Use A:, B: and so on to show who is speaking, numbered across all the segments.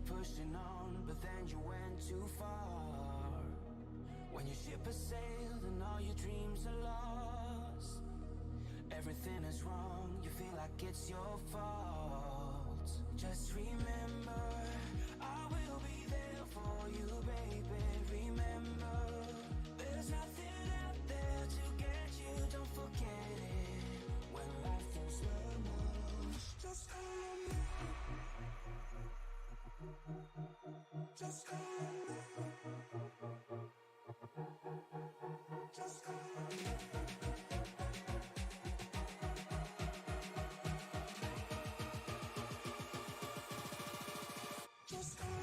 A: pushing on, but then you went too far. When your ship has sailed and all your dreams are lost, everything is wrong, you feel like it's your fault. Just remember, I will be there for you, baby. Remember, there's nothing out there to get you, don't forget it. When life throws lemons, just call me. Just call me. Just call me. Just call me.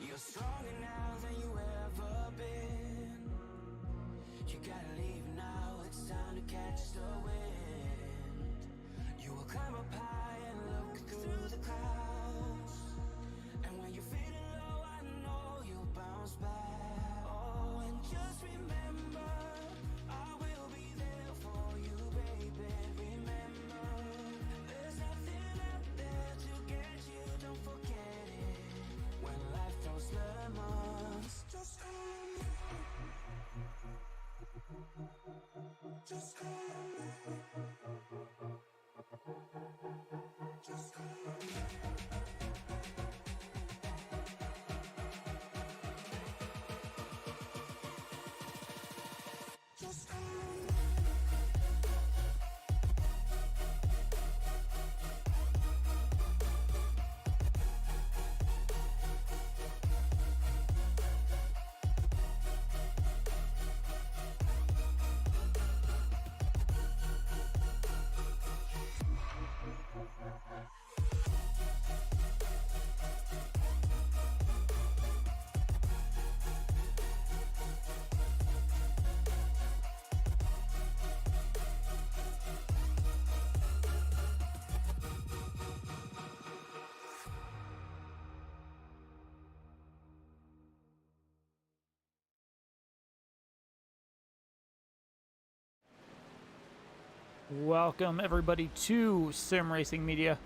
A: You're stronger now than you ever been. You gotta leave now, it's time to catch the wind. You will climb up high and look through the clouds. And when you're feeling low, I know you'll bounce back. Oh, and just remember, I will be there for you, baby. Remember, there's nothing out there to get you, don't forget it. When life throws lemons, just call me. Just call me. Just call me. Just call me.
B: Welcome everybody to Sim Racing Media,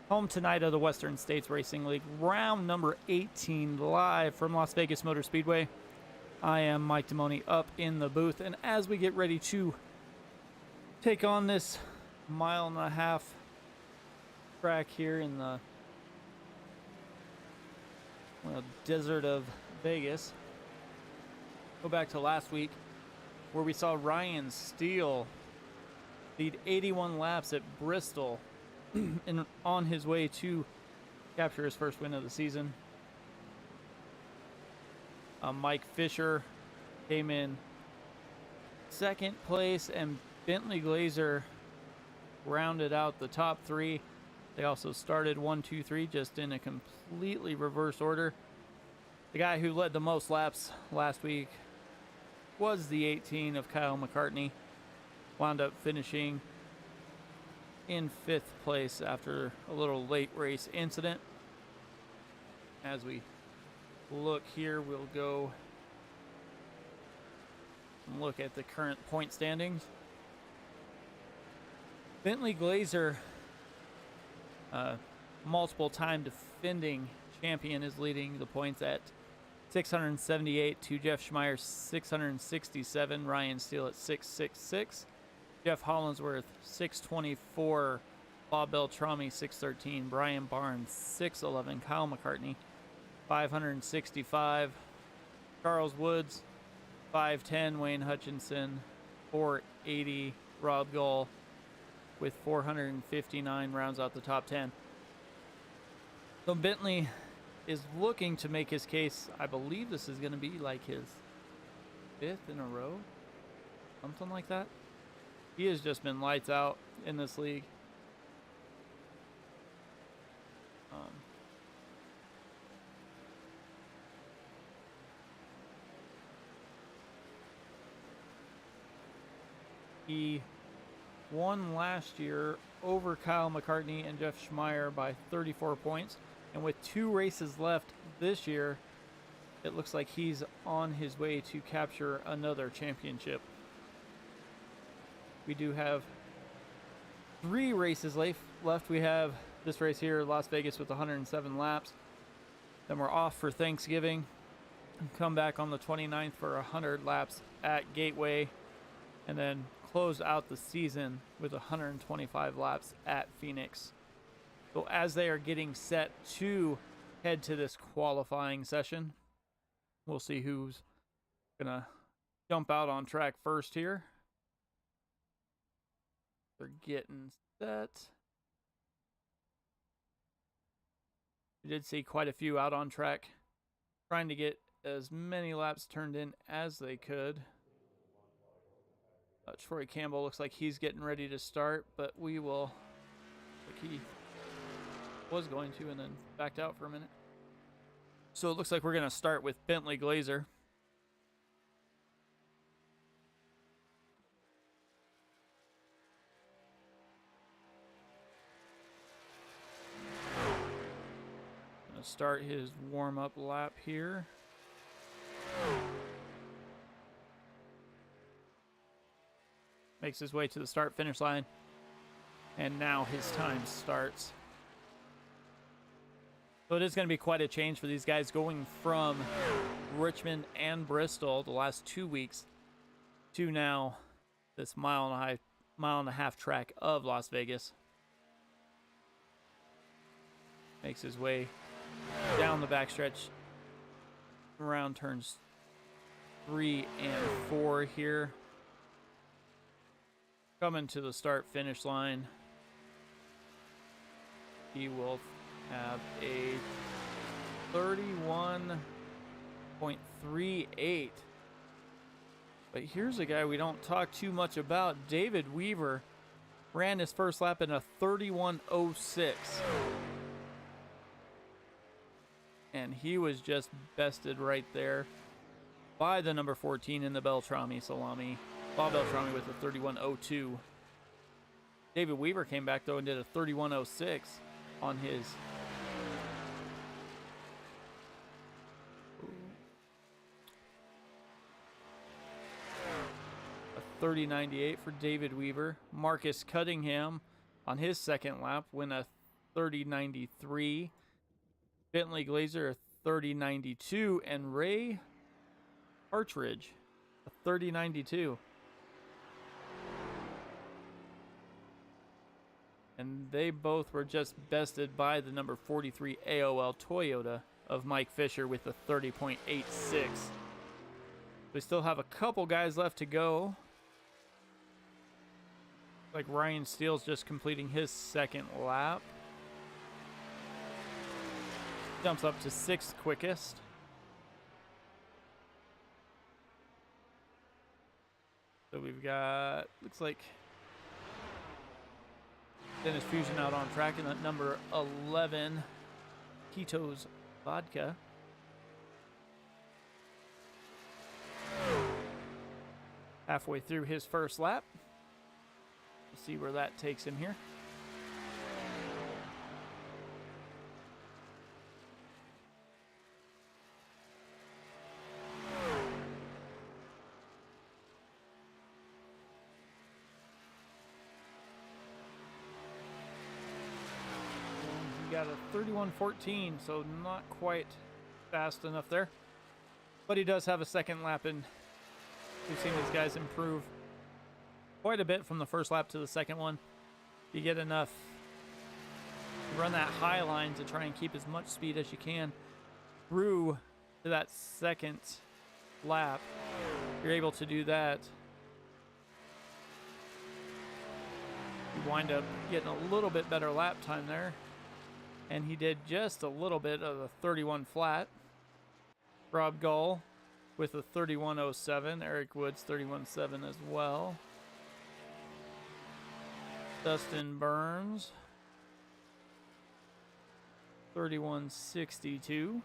B: home tonight of the Western States Racing League, round number 18, live from Las Vegas Motor Speedway. I am Mike Demoni up in the booth, and as we get ready to take on this 1.5-mile track here in the desert of Vegas, go back to last week where we saw Ryan Steele lead 81 laps at Bristol and on his way to capture his first win of the season. Mike Fisher came in second place, and Bentley Glazer rounded out the top three. They also started 1, 2, 3 just in a completely reverse order. The guy who led the most laps last week was the 18 of Kyle McCartney. Wound up finishing in 5th place after a little late race incident. As we look here, we'll go and look at the current point standings. Bentley Glazer, multiple time defending champion, is leading the points at 678 to Jeff Schmeier's 667, Ryan Steele at 666. Jeff Hollinsworth, 624. Bob Beltrami, 613. Brian Barnes, 611. Kyle McCartney, 565. Charles Woods, 510. Wayne Hutchinson, 480. Rob Gull with 459 rounds out the top 10. So Bentley is looking to make his case. I believe this is going to be like his 5th in a row, something like that. He has just been lights out in this league. He won last year over Kyle McCartney and Jeff Schmeier by 34 points. And with 2 races left this year, it looks like he's on his way to capture another championship. We do have 3 races left. We have this race here, Las Vegas, with 107 laps. Then we're off for Thanksgiving. Come back on the 29th for 100 laps at Gateway. And then close out the season with 125 laps at Phoenix. So as they are getting set to head to this qualifying session, we'll see who's gonna jump out on track first here. They're getting set. We did see quite a few out on track, trying to get as many laps turned in as they could. Troy Campbell looks like he's getting ready to start, but we will, like he was going to and then backed out for a minute. So it looks like we're going to start with Bentley Glazer. Going to start his warm-up lap here. Makes his way to the start-finish line. And now his time starts. So it is going to be quite a change for these guys going from Richmond and Bristol the last 2 weeks to now this mile and a half track of Las Vegas. Makes his way down the backstretch around turns 3 and 4 here. Coming to the start-finish line, he will have a 31.38. But here's a guy we don't talk too much about. David Weaver ran his first lap in a 31.06. And he was just bested right there by the number 14 in the Beltrami Salami. Bob Beltrami with a 31.02. David Weaver came back, though, and did a 31.06 on his. A 30.98 for David Weaver. Marcus Cunningham on his second lap went a 30.93. Bentley Glazer a 30.92. And Ray Partridge a 30.92. And they both were just bested by the number 43 AOL Toyota of Mike Fisher with a 30.86. We still have a couple guys left to go. Like Ryan Steele's just completing his second lap. Jumps up to 6th quickest. So we've got, looks like Dennis Fusion out on track in that number 11, Tito's Vodka. Halfway through his first lap. We'll see where that takes him here. Got a 31.14, so not quite fast enough there. But he does have a second lap, and we've seen these guys improve quite a bit from the first lap to the second one. You get enough, you run that high line to try and keep as much speed as you can through to that second lap. You're able to do that. You wind up getting a little bit better lap time there. And he did just a little bit of a 31 flat. Rob Gull with a 31.07. Eric Woods 31.7 as well. Dustin Burns 31.62.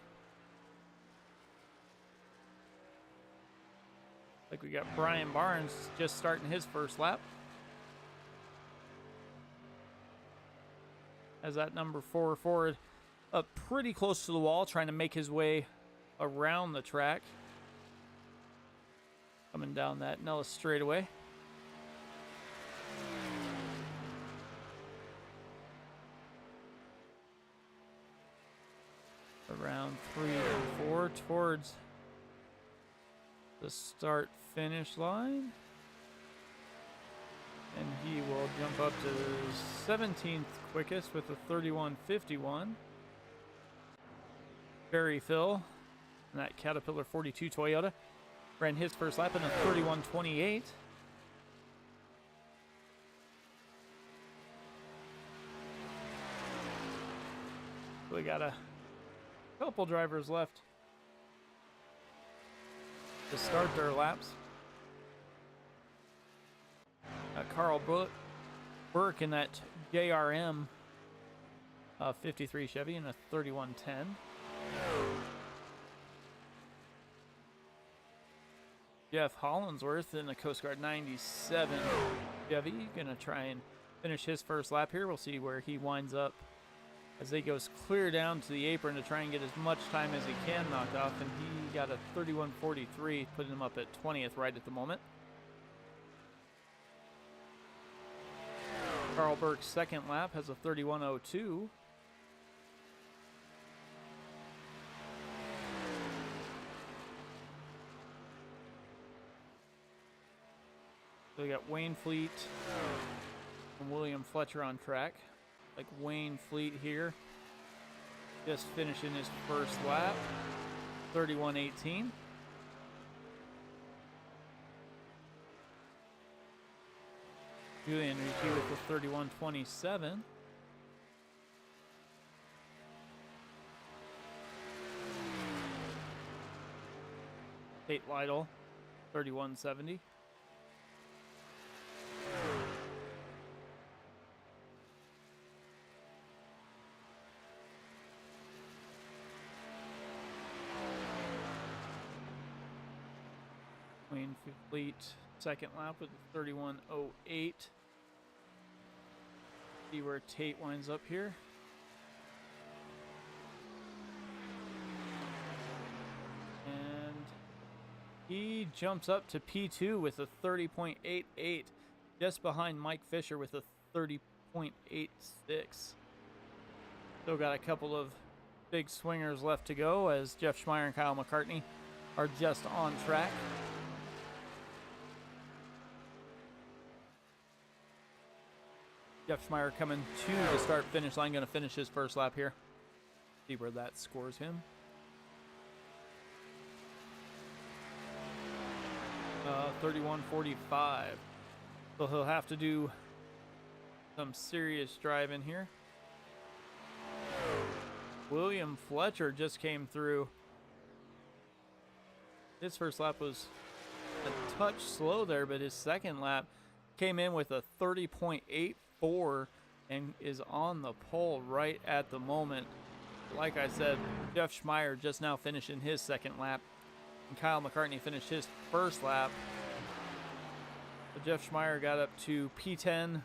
B: Like we got Brian Barnes just starting his first lap. As that number 4 Ford up pretty close to the wall, trying to make his way around the track. Coming down that Nellis straightaway. Around 3 and 4 towards the start finish line. And he will jump up to 17th quickest with a 31.51. Barry Phil, in that Caterpillar 42 Toyota, ran his first lap in a 31.28. We got a couple drivers left to start their laps. Carl Burke in that JRM 53 Chevy in a 31.10. Jeff Hollinsworth in the Coast Guard 97 Chevy. Gonna try and finish his first lap here. We'll see where he winds up as he goes clear down to the apron to try and get as much time as he can knocked off. And he got a 31.43, putting him up at 20th right at the moment. Carl Burke's second lap has a 31.02. So we got Wayne Fleet and William Fletcher on track. Like Wayne Fleet here, just finishing his first lap, 31.18. Julian Ricci with the 31.27. Tate Lytle, 31.70. Wayne Fleet, second lap with a 31.08. See where Tate winds up here. And he jumps up to P2 with a 30.88, just behind Mike Fisher with a 30.86. Still got a couple of big swingers left to go as Jeff Schmeier and Kyle McCartney are just on track. Jeff Schmeier coming to the start finish line, going to finish his first lap here. See where that scores him. 31.45. So he'll have to do some serious driving here. William Fletcher just came through. His first lap was a touch slow there, but his second lap came in with a 30.84 and is on the pole right at the moment. Like I said, Jeff Schmeier just now finishing his second lap, and Kyle McCartney finished his first lap. But Jeff Schmeier got up to P10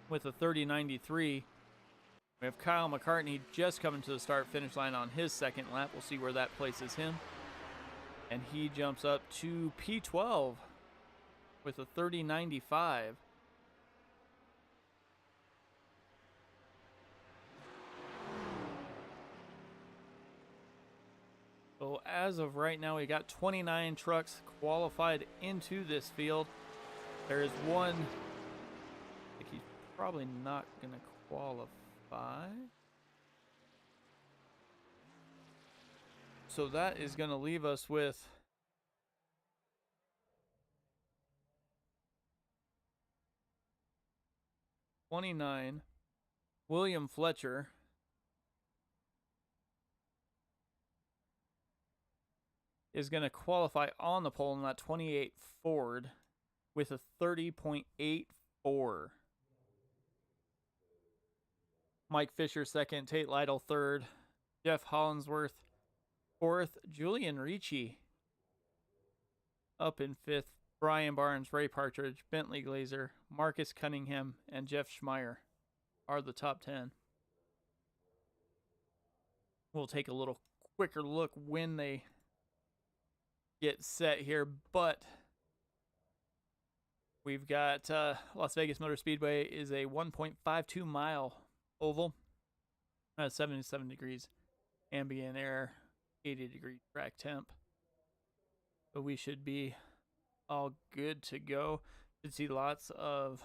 B: with a 30.93. We have Kyle McCartney just coming to the start finish line on his second lap. We'll see where that places him. And he jumps up to P12 with a 30.95. So as of right now, we got 29 trucks qualified into this field. There is one, I think he's probably not going to qualify. So that is going to leave us with '29, William Fletcher, is going to qualify on the pole in that 28 Ford with a 30.84. Mike Fisher second, Tate Lytle third, Jeff Hollinsworth fourth, Julian Ricci up in fifth, Brian Barnes, Ray Partridge, Bentley Glazer, Marcus Cunningham, and Jeff Schmeier are the top 10. We'll take a little quicker look when they get set here, but we've got Las Vegas Motor Speedway is a 1.52 mile oval, 77 degrees ambient air, 80 degree track temp. But we should be all good to go. Should see lots of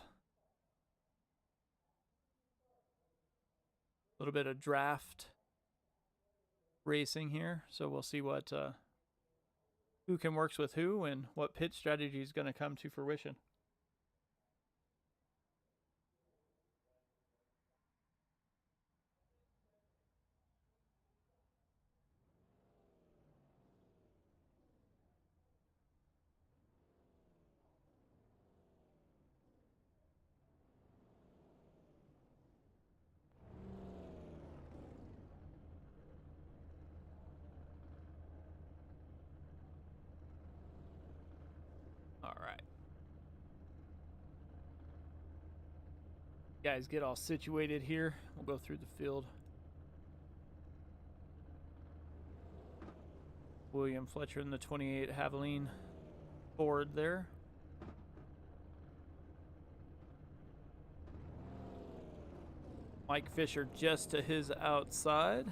B: a little bit of draft racing here. So we'll see what who can works with who and what pit strategy is going to come to fruition. All right. Guys, get all situated here. We'll go through the field. William Fletcher in the 28 Haviline Ford there. Mike Fisher just to his outside.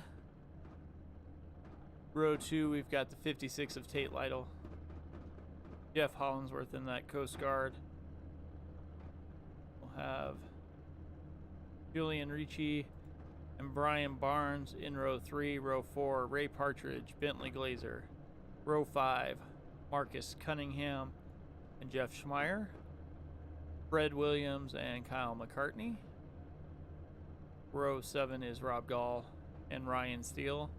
B: Row 2, we've got the 56 of Tate Lytle. Jeff Hollinsworth in that Coast Guard. We'll have Julian Ricci and Brian Barnes in row 3. Row 4, Ray Partridge, Bentley Glazer. Row 5, Marcus Cunningham and Jeff Schmeier. Fred Williams and Kyle McCartney. Row 7 is Rob Gall and Ryan Steele.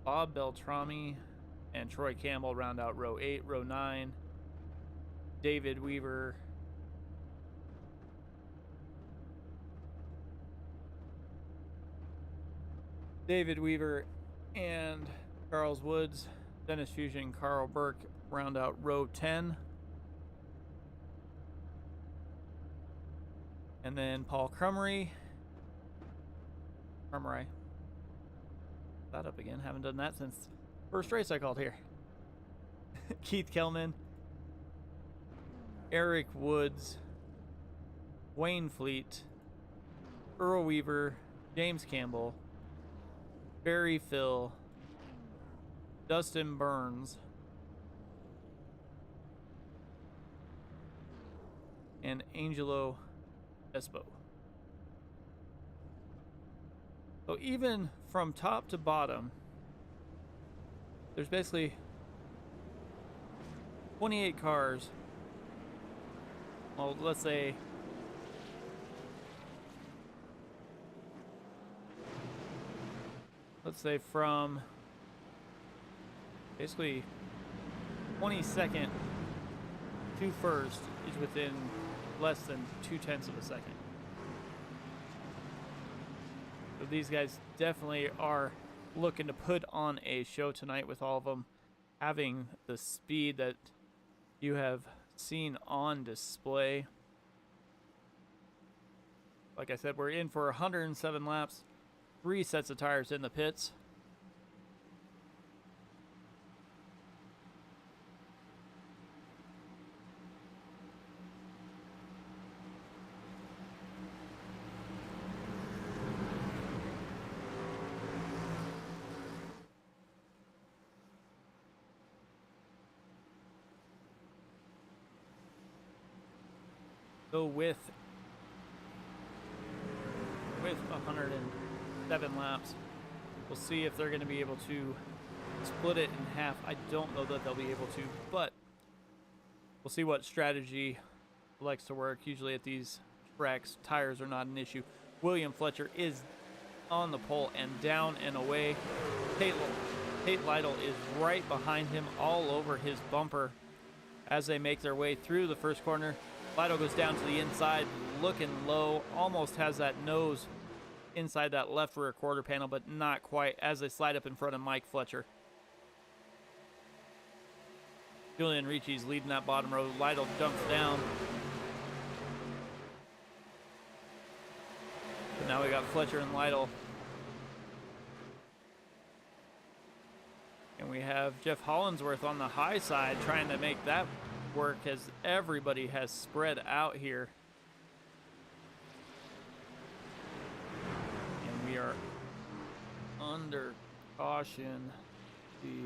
B: Bob Beltrami and Troy Campbell round out row 8. Row 9, David Weaver and Charles Woods. Dennis Fusion, Carl Burke round out row 10. And then Paul Crummery. That up again. Haven't done that since first race I called here. Keith Kellman, Eric Woods, Wayne Fleet, Earl Weaver, James Campbell, Barry Phil, Dustin Burns, and Angelo Espo. So even from top to bottom, there's basically 28 cars. Well, let's say from basically 22nd to first is within less than 0.2 of a second. So these guys definitely are looking to put on a show tonight, with all of them having the speed that you have seen on display. Like I said, we're in for 107 laps, 3 sets of tires in the pits. So with 107 laps, we'll see if they're going to be able to split it in half. I don't know that they'll be able to, but we'll see what strategy likes to work. Usually at these tracks, tires are not an issue. William Fletcher is on the pole and down and away. Tate Lytle is right behind him, all over his bumper as they make their way through the first corner. Lytle goes down to the inside, looking low, almost has that nose inside that left rear quarter panel, but not quite, as they slide up in front of Mike Fletcher. Julian Ricci's leading that bottom row. Lytle jumps down. But now we got Fletcher and Lytle. And we have Jeff Hollinsworth on the high side trying to make that work as everybody has spread out here. And we are under caution. See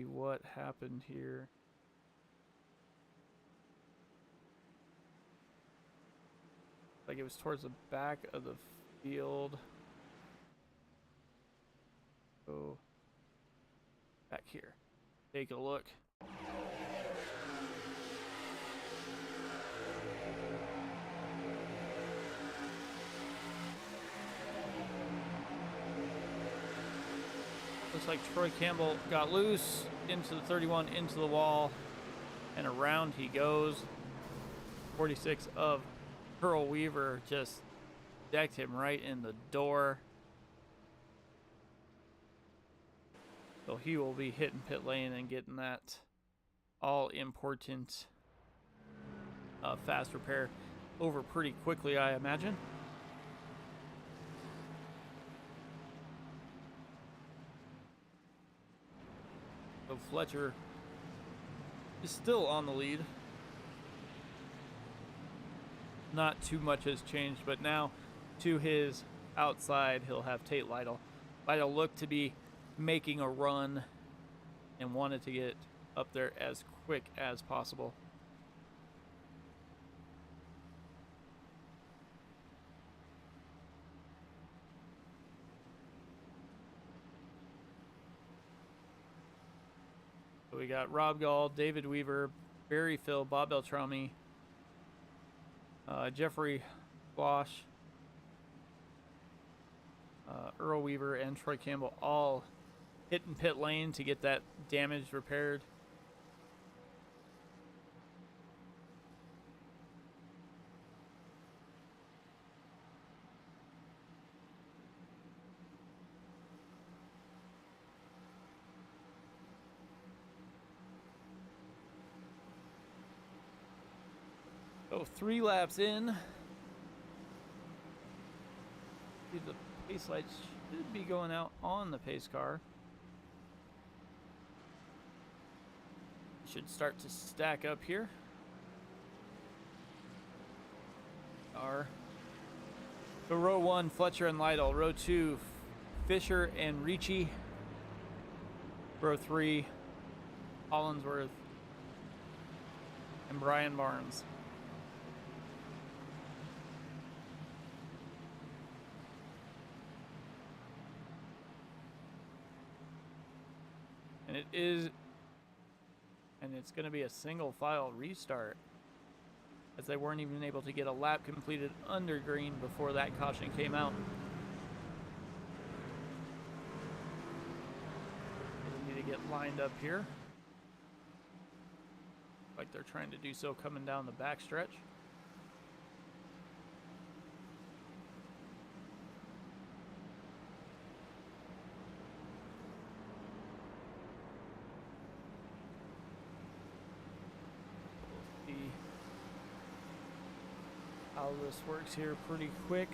B: what happened here. Like it was towards the back of the field. Go back here. Take a look. Looks like Troy Campbell got loose into the 31, into the wall, and around he goes. 46 of Earl Weaver just decked him right in the door. So he will be hitting pit lane and getting that all-important fast repair over pretty quickly, I imagine. So Fletcher is still on the lead. Not too much has changed, but now to his outside, he'll have Tate Lytle. Lytle looked to be making a run and wanted to get up there as quick as possible. So we got Rob Gall, David Weaver, Barry Phil, Bob Beltrami, Jeffrey Bosch, Earl Weaver, and Troy Campbell all hitting pit lane to get that damage repaired. So 3 laps in. The pace lights should be going out on the pace car. Should start to stack up here. So row 1, Fletcher and Lytle. Row 2, Fisher and Ricci. Row 3, Hollinsworth and Brian Barnes. And it's going to be a single file restart, as they weren't even able to get a lap completed under green before that caution came out. They need to get lined up here, like they're trying to do so coming down the backstretch. How this works here pretty quick.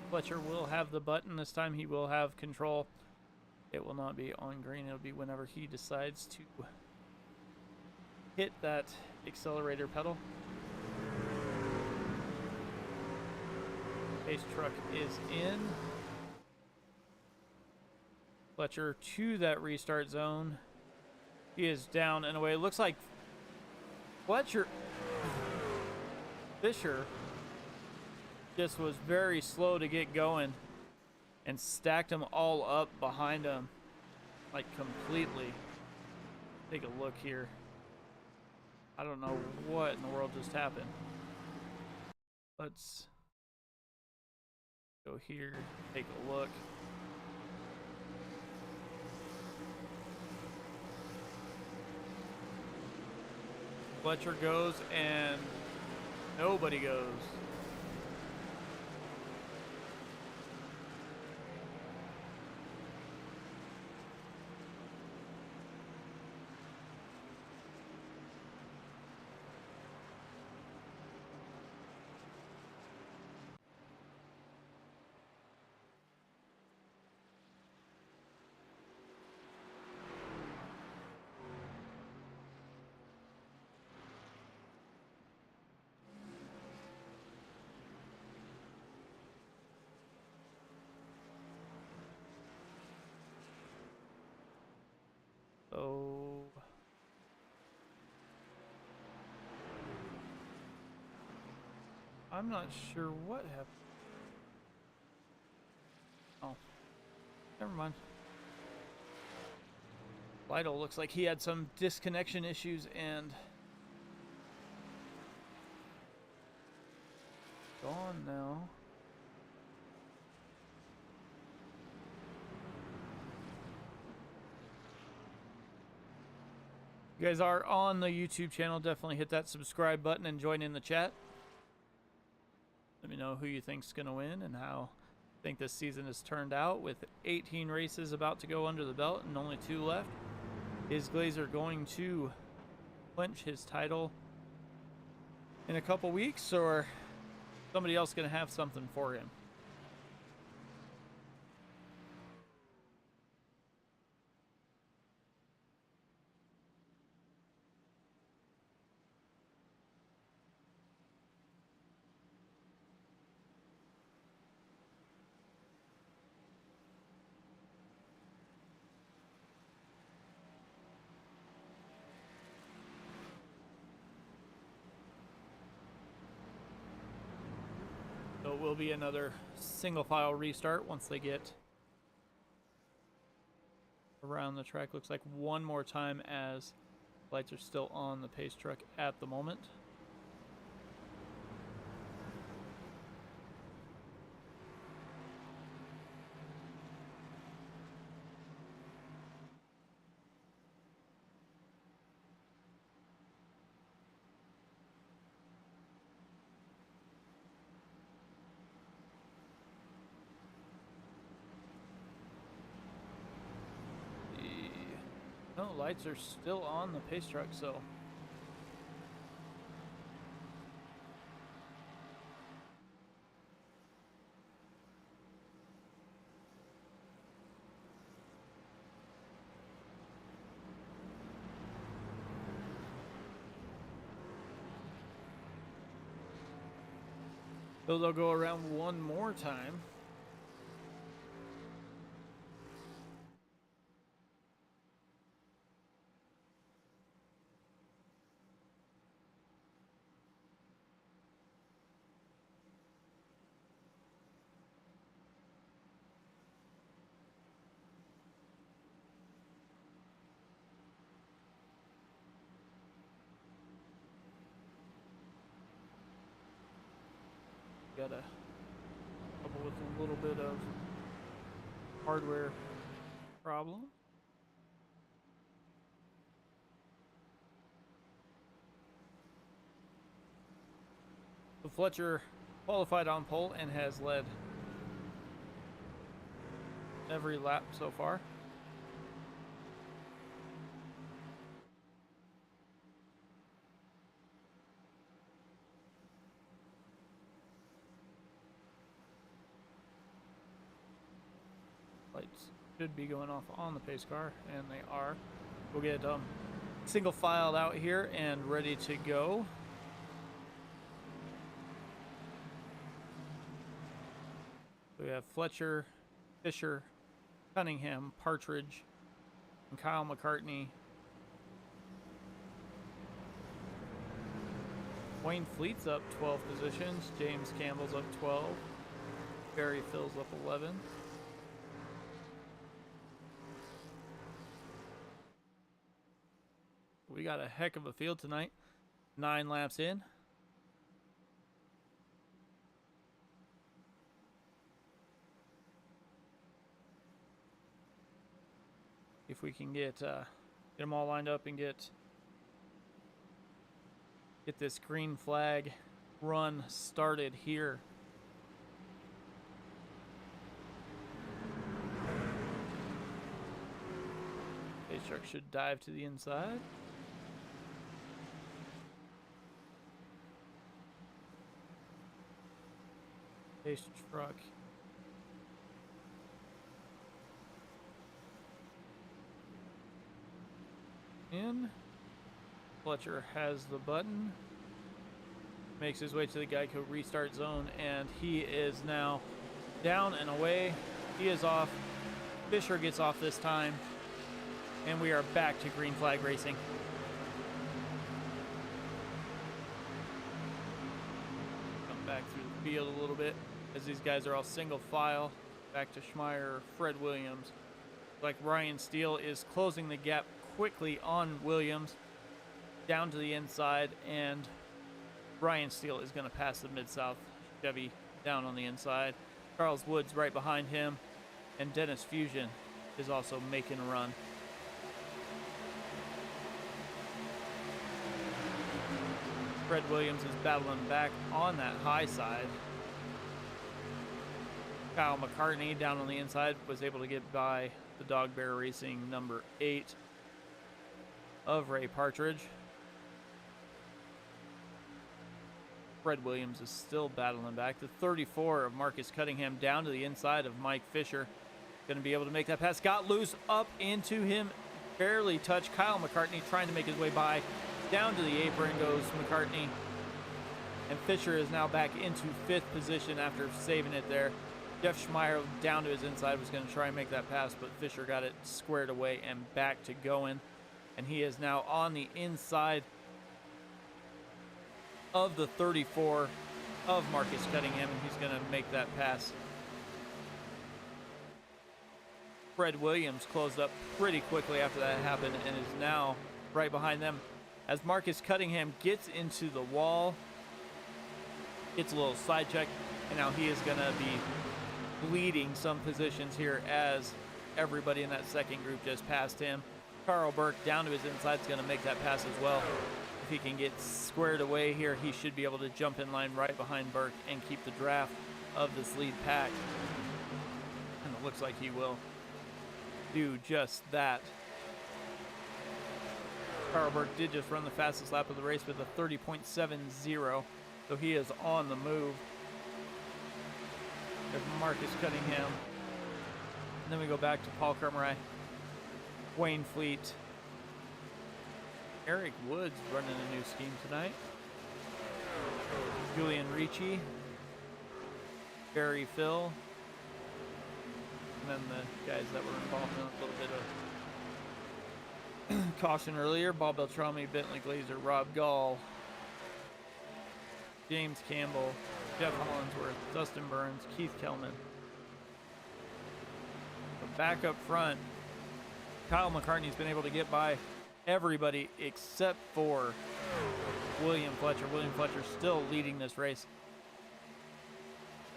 B: Fletcher will have the button this time. He will have control. It will not be on green. It'll be whenever he decides to hit that accelerator pedal. Pace truck is in. Fletcher to that restart zone. He is down and away. It looks like Fisher just was very slow to get going and stacked them all up behind him, like completely. Take a look here. I don't know what in the world just happened. Let's go here, take a look. Fletcher goes and nobody goes. So I'm not sure what happened. Oh, never mind. Lytle looks like he had some disconnection issues and gone now. You guys are on the YouTube channel, definitely hit that subscribe button and join in the chat. Let me know who you think's going to win and how you think this season has turned out with 18 races about to go under the belt and only 2 left. Is Glazer going to clinch his title in a couple weeks, or somebody else going to have something for him? So it will be another single file restart once they get around the track. Looks like one more time as lights are still on the pace truck at the moment. No, lights are still on the pace truck, so they'll go around one more time. Got a couple with a little bit of hardware problem. So Fletcher qualified on pole and has led every lap so far. Lights should be going off on the pace car, and they are. We'll get single filed out here and ready to go. We have Fletcher, Fisher, Cunningham, Partridge, and Kyle McCartney. Wayne Fleet's up 12 positions. James Campbell's up 12. Barry Phil's up 11. We got a heck of a field tonight. 9 laps in. If we can get them all lined up and get get this green flag run started here. Pace truck should dive to the inside. Pace truck in. Fletcher has the button. Makes his way to the Geico restart zone, and he is now down and away. He is off. Fisher gets off this time, and we are back to green flag racing. Come back through the field a little bit as these guys are all single file. Back to Schmeier, Fred Williams. Like Ryan Steele is closing the gap quickly on Williams down to the inside, and Ryan Steele is going to pass the Mid-South Chevy down on the inside. Charles Woods right behind him, and Dennis Fusion is also making a run. Fred Williams is battling back on that high side. Kyle McCartney down on the inside was able to get by the Dog Bear Racing number 8 of Ray Partridge. Fred Williams is still battling back. The 34 of Marcus Cunningham down to the inside of Mike Fisher. Going to be able to make that pass. Got loose up into him. Barely touched. Kyle McCartney trying to make his way by. Down to the apron goes McCartney. And Fisher is now back into 5th position after saving it there. Jeff Schmeier down to his inside was going to try and make that pass, but Fisher got it squared away and back to going. And he is now on the inside of the 34 of Marcus Cunningham, and he's going to make that pass. Fred Williams closed up pretty quickly after that happened and is now right behind them as Marcus Cunningham gets into the wall, gets a little side check, and now he is going to be bleeding some positions here as everybody in that second group just passed him. Carl Burke down to his inside is going to make that pass as well. If he can get squared away here, he should be able to jump in line right behind Burke and keep the draft of this lead pack. And it looks like he will do just that. Carl Burke did just run the fastest lap of the race with a 30.70, so he is on the move. There's Marcus Cunningham. And then we go back to Paul Kermerai, Wayne Fleet, Eric Woods running a new scheme tonight, Julian Ricci, Barry Phil, and then the guys that were involved in a little bit of caution earlier: Bob Beltrami, Bentley Glazer, Rob Gall, James Campbell, Jeff Hollinsworth, Dustin Burns, Keith Kellman. But back up front, Kyle McCartney's been able to get by everybody except for William Fletcher. William Fletcher still leading this race,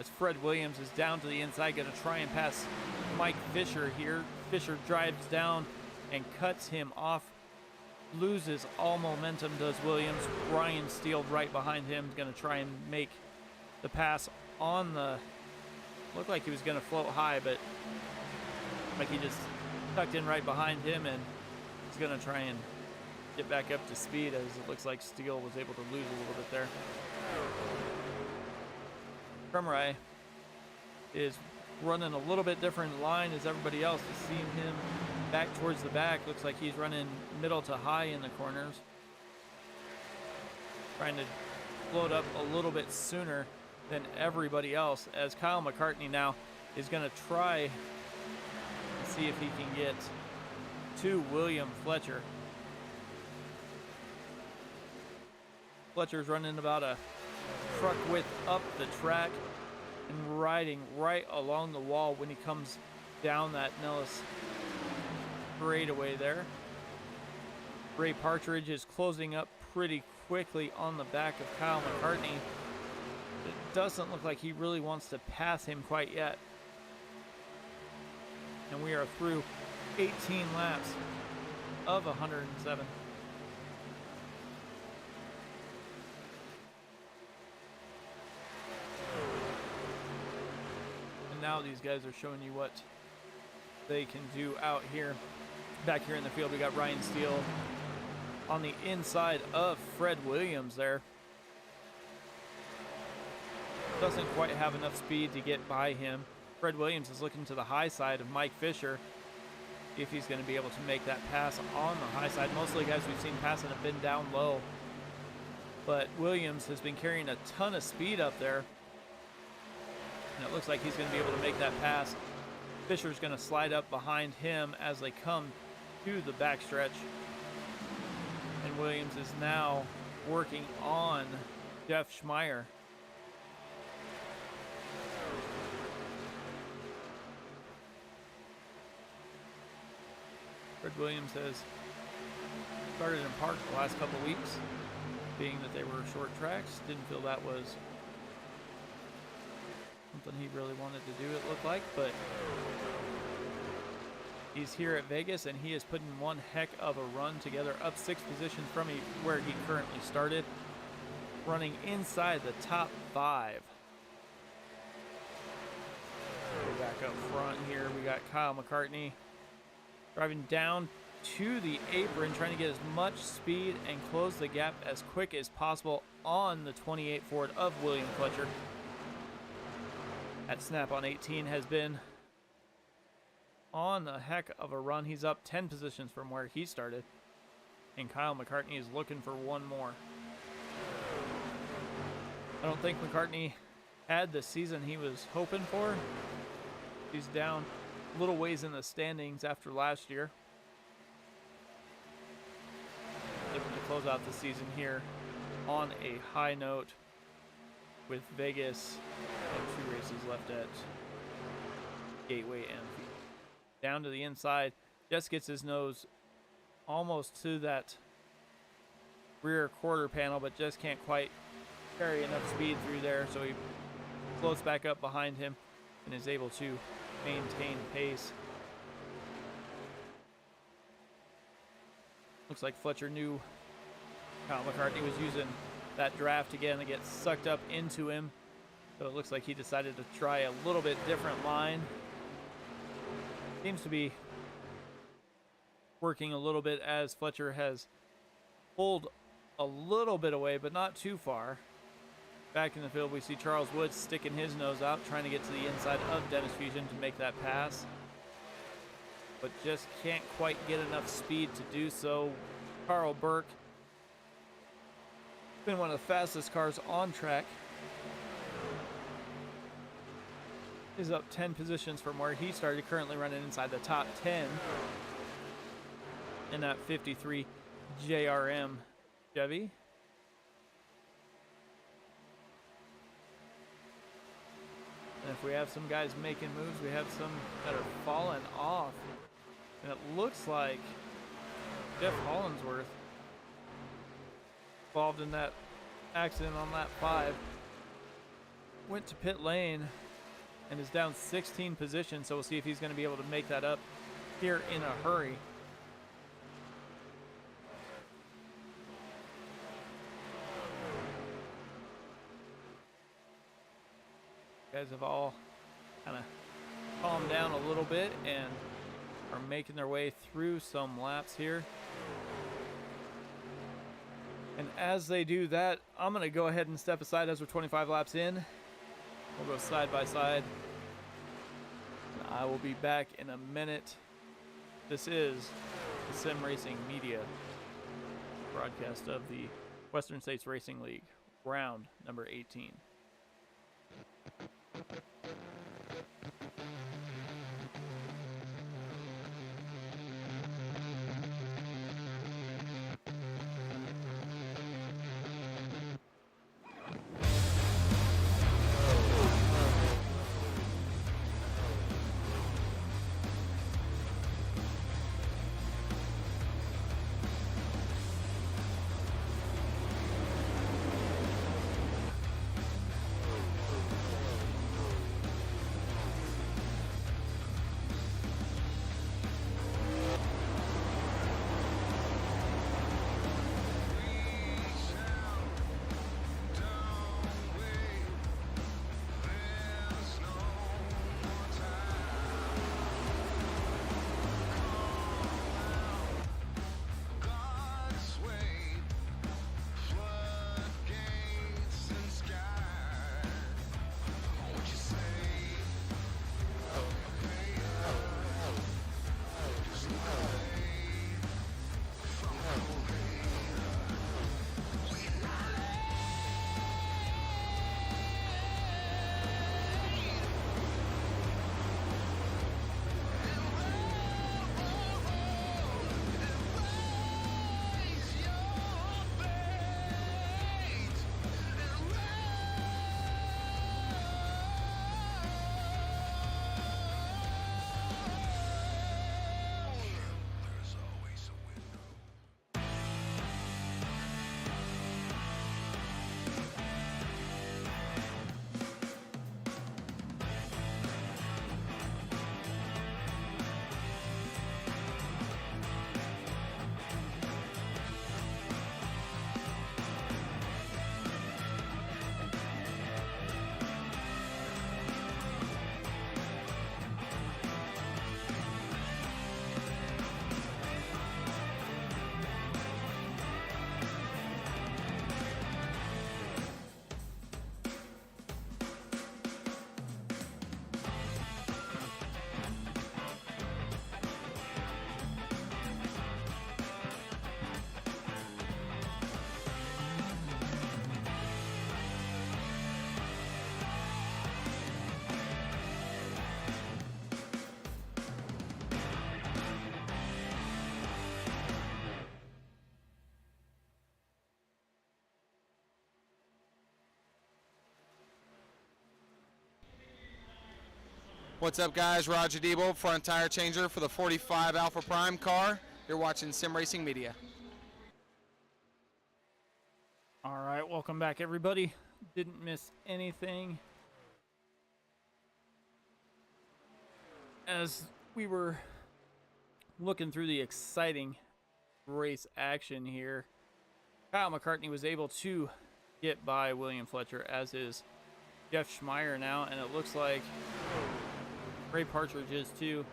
B: as Fred Williams is down to the inside, going to try and pass Mike Fisher here. Fisher drives down and cuts him off, loses all momentum, does Williams. Ryan Steele right behind him, going to try and make the pass on the, looked like he was going to float high, but like he just tucked in right behind him, and he's going to try and get back up to speed, as it looks like Steele was able to lose a little bit there. Kermerai is running a little bit different line as everybody else. Is seeing him back towards the back. Looks like he's running middle to high in the corners, trying to float up a little bit sooner than everybody else, as Kyle McCartney now is going to try and see if he can get to William Fletcher. Fletcher's running about a truck width up the track and riding right along the wall when he comes down that Nellis straightaway there. Ray Partridge is closing up pretty quickly on the back of Kyle McCartney. It doesn't look like he really wants to pass him quite yet. And we are through 18 laps of 107. now these guys are showing you what they can do out here. Back here in the field, we got Ryan Steele on the inside of Fred Williams there. Doesn't quite have enough speed to get by him. Fred Williams is looking to the high side of Mike Fisher, see if he's going to be able to make that pass on the high side. Most of the guys we've seen passing have been down low, but Williams has been carrying a ton of speed up there, and it looks like he's going to be able to make that pass. Fisher's going to slide up behind him as they come to the backstretch, and Williams is now working on Jeff Schmeier. Fred Williams has started in park the last couple weeks, being that they were short tracks. Didn't feel that was something he really wanted to do, it looked like, but he's here at Vegas, and he is putting one heck of a run together, up 6 positions from where he currently started, running inside the top 5. Go back up front here, we got Kyle McCartney driving down to the apron, trying to get as much speed and close the gap as quick as possible on the 28 Ford of William Fletcher. That snap on 18 has been on a heck of a run. He's up 10 positions from where he started, and Kyle McCartney is looking for one more. I don't think McCartney had the season he was hoping for. He's down a little ways in the standings after last year. Looking to close out the season here on a high note with Vegas and 2 races left at Gateway and down to the inside. Just gets his nose almost to that rear quarter panel, but just can't quite carry enough speed through there, so he floats back up behind him and is able to maintain pace. Looks like Fletcher knew Kyle McCartney was using that draft again to get sucked up into him, so it looks like he decided to try a little bit different line. Seems to be working a little bit as Fletcher has pulled a little bit away, but not too far. Back in the field, we see Charles Woods sticking his nose out, trying to get to the inside of Dennis Fusion to make that pass, but just can't quite get enough speed to do so. Carl Burke, been one of the fastest cars on track, is up 10 positions from where he started, currently running inside the top 10 in that 53 JRM Chevy. And if we have some guys making moves, we have some that are falling off. And it looks like Jeff Hollinsworth involved in that accident on lap 5. Went to pit lane and is down 16 positions, so we'll see if he's going to be able to make that up here in a hurry. Guys have all kind of calmed down a little bit and are making their way through some laps here. And as they do that, I'm going to go ahead and step aside as we're 25 laps in. We'll go side by side. And I will be back in a minute. This is the Sim Racing Media broadcast of the Western States Racing League, round number 18.
C: What's up, guys? Roger Debo, front tire changer for the 45 Alpha Prime car. You're watching Sim Racing Media.
B: All right, welcome back, everybody. Didn't miss anything. As we were looking through the exciting race action here, Kyle McCartney was able to get by William Fletcher, as is Jeff Schmeier now, and it looks like Ray Partridge is too.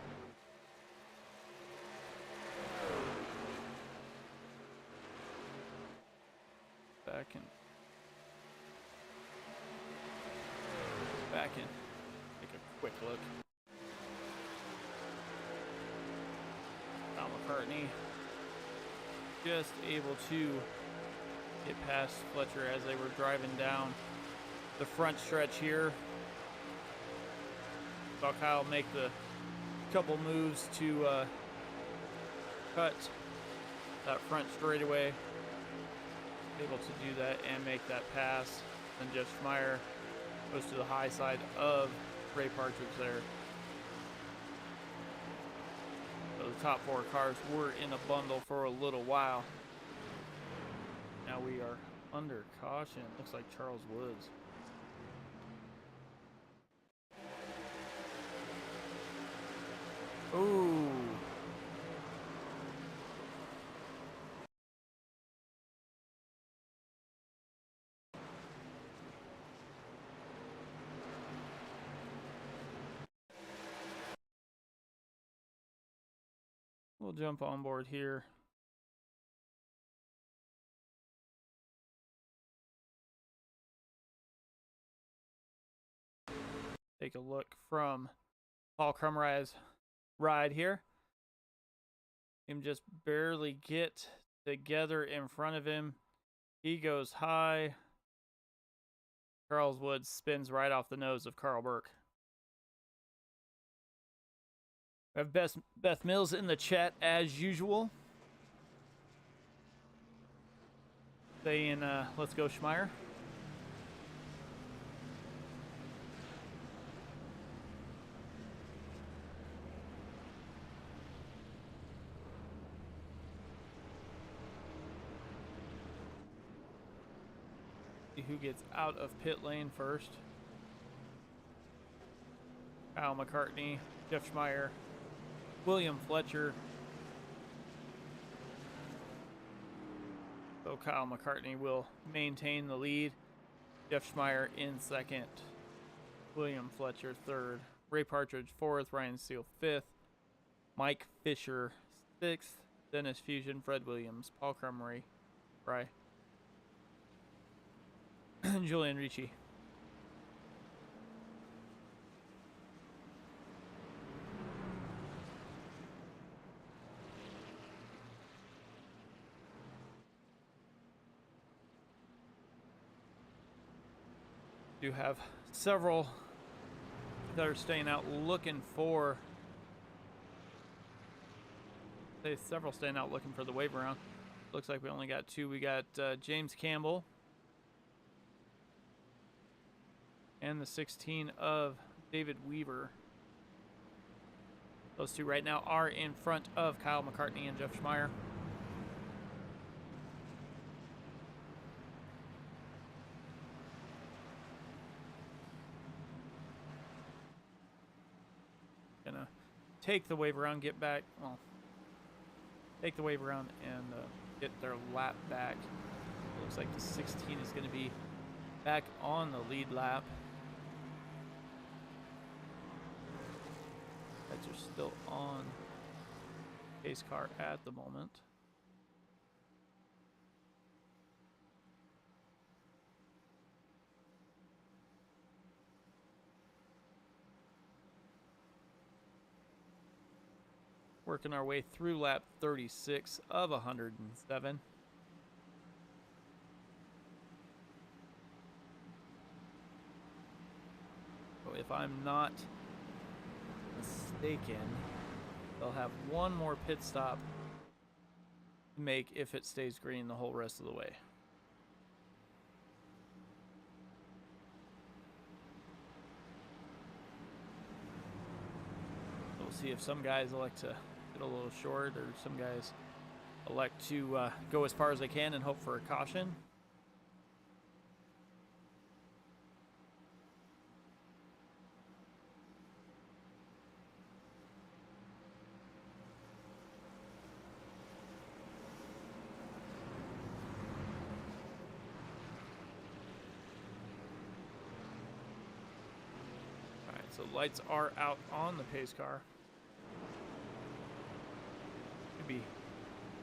B: Back and take a quick look. Kyle McCartney just able to get past Fletcher as they were driving down the front stretch here. Saw Kyle make the couple moves to cut that front straightaway. Able to do that and make that pass. And Jeff Schmeier goes to the high side of Ray Partridge there. So the top four cars were in a bundle for a little while. Now we are under caution. Looks like Charles Woods. Ooh. We'll jump on board here. Take a look from Paul Crumride's ride here. Him just barely get together in front of him. He goes high. Charles Woods spins right off the nose of Carl Burke. We have Beth Mills in the chat as usual. Saying, let's go Schmeier. See who gets out of pit lane first. Kyle McCartney, Jeff Schmeier, William Fletcher. So Kyle McCartney will maintain the lead. Jeff Schmeier in second. William Fletcher third. Ray Partridge fourth. Ryan Steele fifth. Mike Fisher sixth. Dennis Fusion, Fred Williams, Paul Crumry, Bry, Julian Ricci. Do have several that are staying out looking for the wave around. Looks like we only got two. We got James Campbell and the 16 of David Weaver. Those two right now are in front of Kyle McCartney and Jeff Schmeier. Gonna take the wave around, get back. Well, take the wave around and get their lap back. Looks like the 16 is going to be back on the lead lap. Heads are still on pace car at the moment. Working our way through lap 36 of 107. So if I'm not mistaken, they'll have one more pit stop to make if it stays green the whole rest of the way. see if some guys elect to get a little short, or some guys elect to go as far as they can and hope for a caution. So lights are out on the pace car. Could be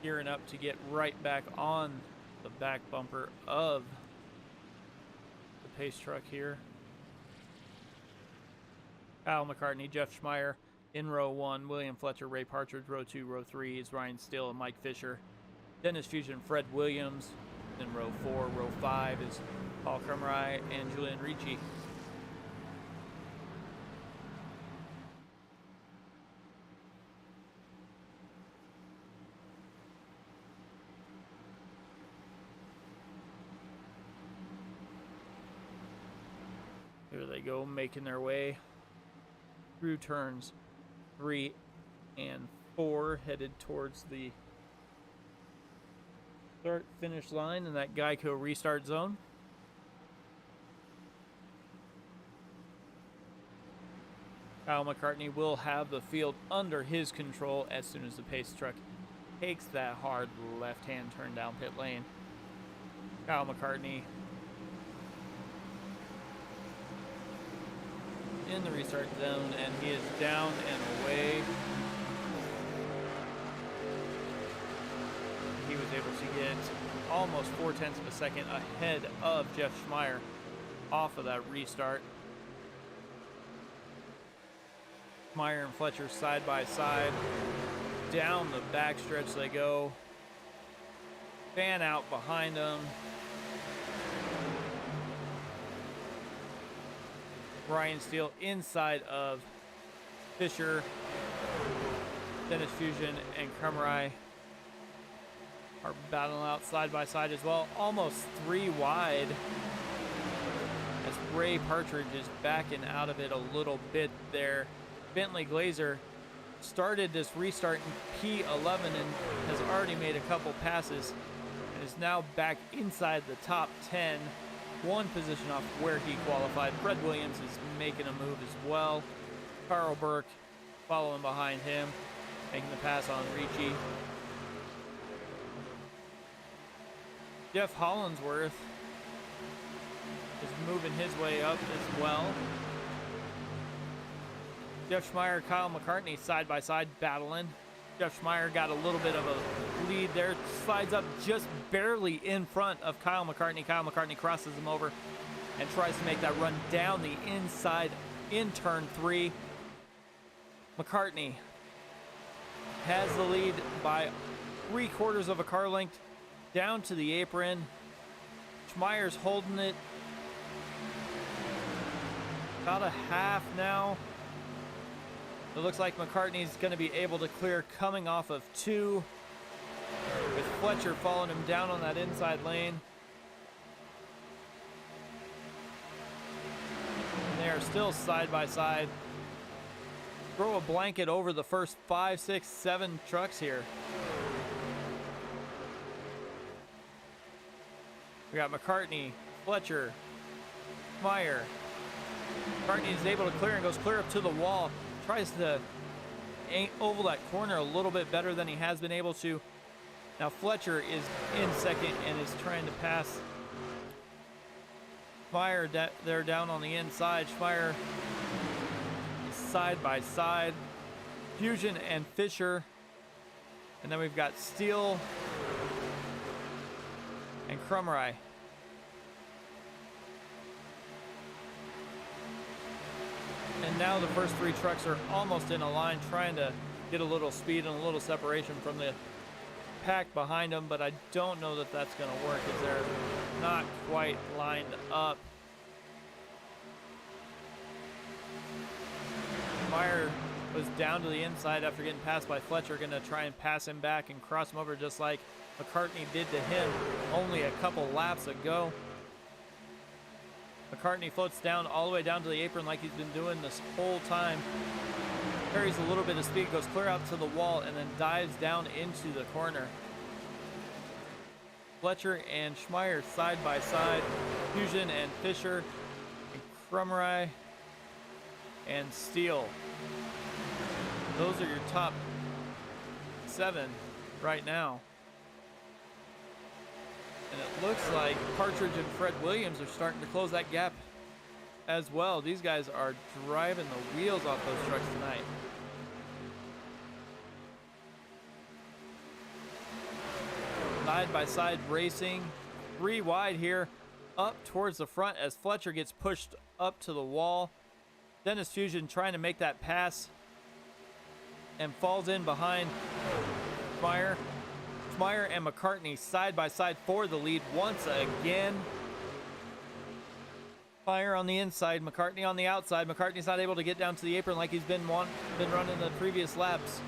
B: gearing up to get right back on the back bumper of the pace truck here. Kyle McCartney, Jeff Schmeier in row 1, William Fletcher, Ray Partridge, row 2, row 3 is Ryan Steele and Mike Fisher. Dennis Fusion, Fred Williams. In row 4, row 5 is Paul Krumrei and Julian Ricci. Here they go, making their way through turns 3 and 4, headed towards the start-finish line in that Geico restart zone. Kyle McCartney will have the field under his control as soon as the pace truck takes that hard left-hand turn down pit lane. Kyle McCartney in the restart zone, and he is down and away. He was able to get almost 0.4 of a second ahead of Jeff Schmeier off of that restart. Schmeier and Fletcher side by side. Down the backstretch they go. Fan out behind them. Ryan Steele inside of Fisher. Dennis Fusion and Krumrei are battling out side by side as well. Almost 3 wide as Ray Partridge is backing out of it a little bit there. Bentley Glazer started this restart in P11 and has already made a couple passes and is now back inside the top 10. 1 position off where he qualified. Fred Williams is making a move as well. Carl Burke following behind him, making the pass on Ricci. Jeff Hollinsworth is moving his way up as well. Jeff Schmeier, Kyle McCartney side by side battling. Jeff Schmeier got a little bit of a lead there, slides up just barely in front of Kyle McCartney. Kyle McCartney crosses him over and tries to make that run down the inside in turn 3. McCartney has the lead by 3/4 of a car length down to the apron. Schmeier's holding it about a half now. It looks like McCartney's going to be able to clear coming off of 2, with Fletcher following him down on that inside lane. And they are still side by side. Throw a blanket over the first 5, 6, 7 trucks here. We got McCartney, Fletcher, Schmeier. McCartney is able to clear and goes clear up to the wall. Tries to oval that corner a little bit better than he has been able to. Now Fletcher is in second and is trying to pass Schmeier. They're down on the inside. Schmeier is side by side. Fusion and Fisher. And then we've got Steele and Krumrei. And now the first 3 trucks are almost in a line, trying to get a little speed and a little separation from the pack behind them, but I don't know that that's going to work as they're not quite lined up. Meyer was down to the inside after getting passed by Fletcher, going to try and pass him back and cross him over just like McCartney did to him only a couple laps ago. McCartney floats down all the way down to the apron like he's been doing this whole time. carries a little bit of speed, goes clear out to the wall, and then dives down into the corner. Fletcher and Schmeier side by side. Fusion and Fisher, and Krumrei and Steele. Those are your top 7 right now. And it looks like Partridge and Fred Williams are starting to close that gap as well. These guys are driving the wheels off those trucks tonight. Side by side racing, 3 wide here, up towards the front as Fletcher gets pushed up to the wall. Dennis Fusion trying to make that pass and falls in behind Schmeier. Schmeier and McCartney side by side for the lead once again. Schmeier on the inside, McCartney on the outside. McCartney's not able to get down to the apron like he's been running the previous laps.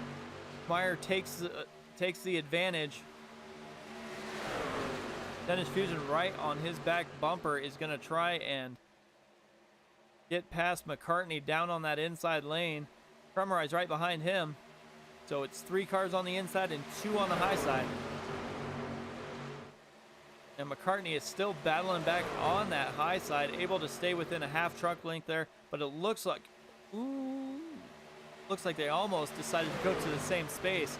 B: Schmeier takes the advantage. Dennis Fusion right on his back bumper is going to try and get past McCartney down on that inside lane. Krumrei's right behind him. So it's 3 cars on the inside and 2 on the high side. And McCartney is still battling back on that high side, able to stay within a half truck length there. But it looks like, looks like they almost decided to go to the same space.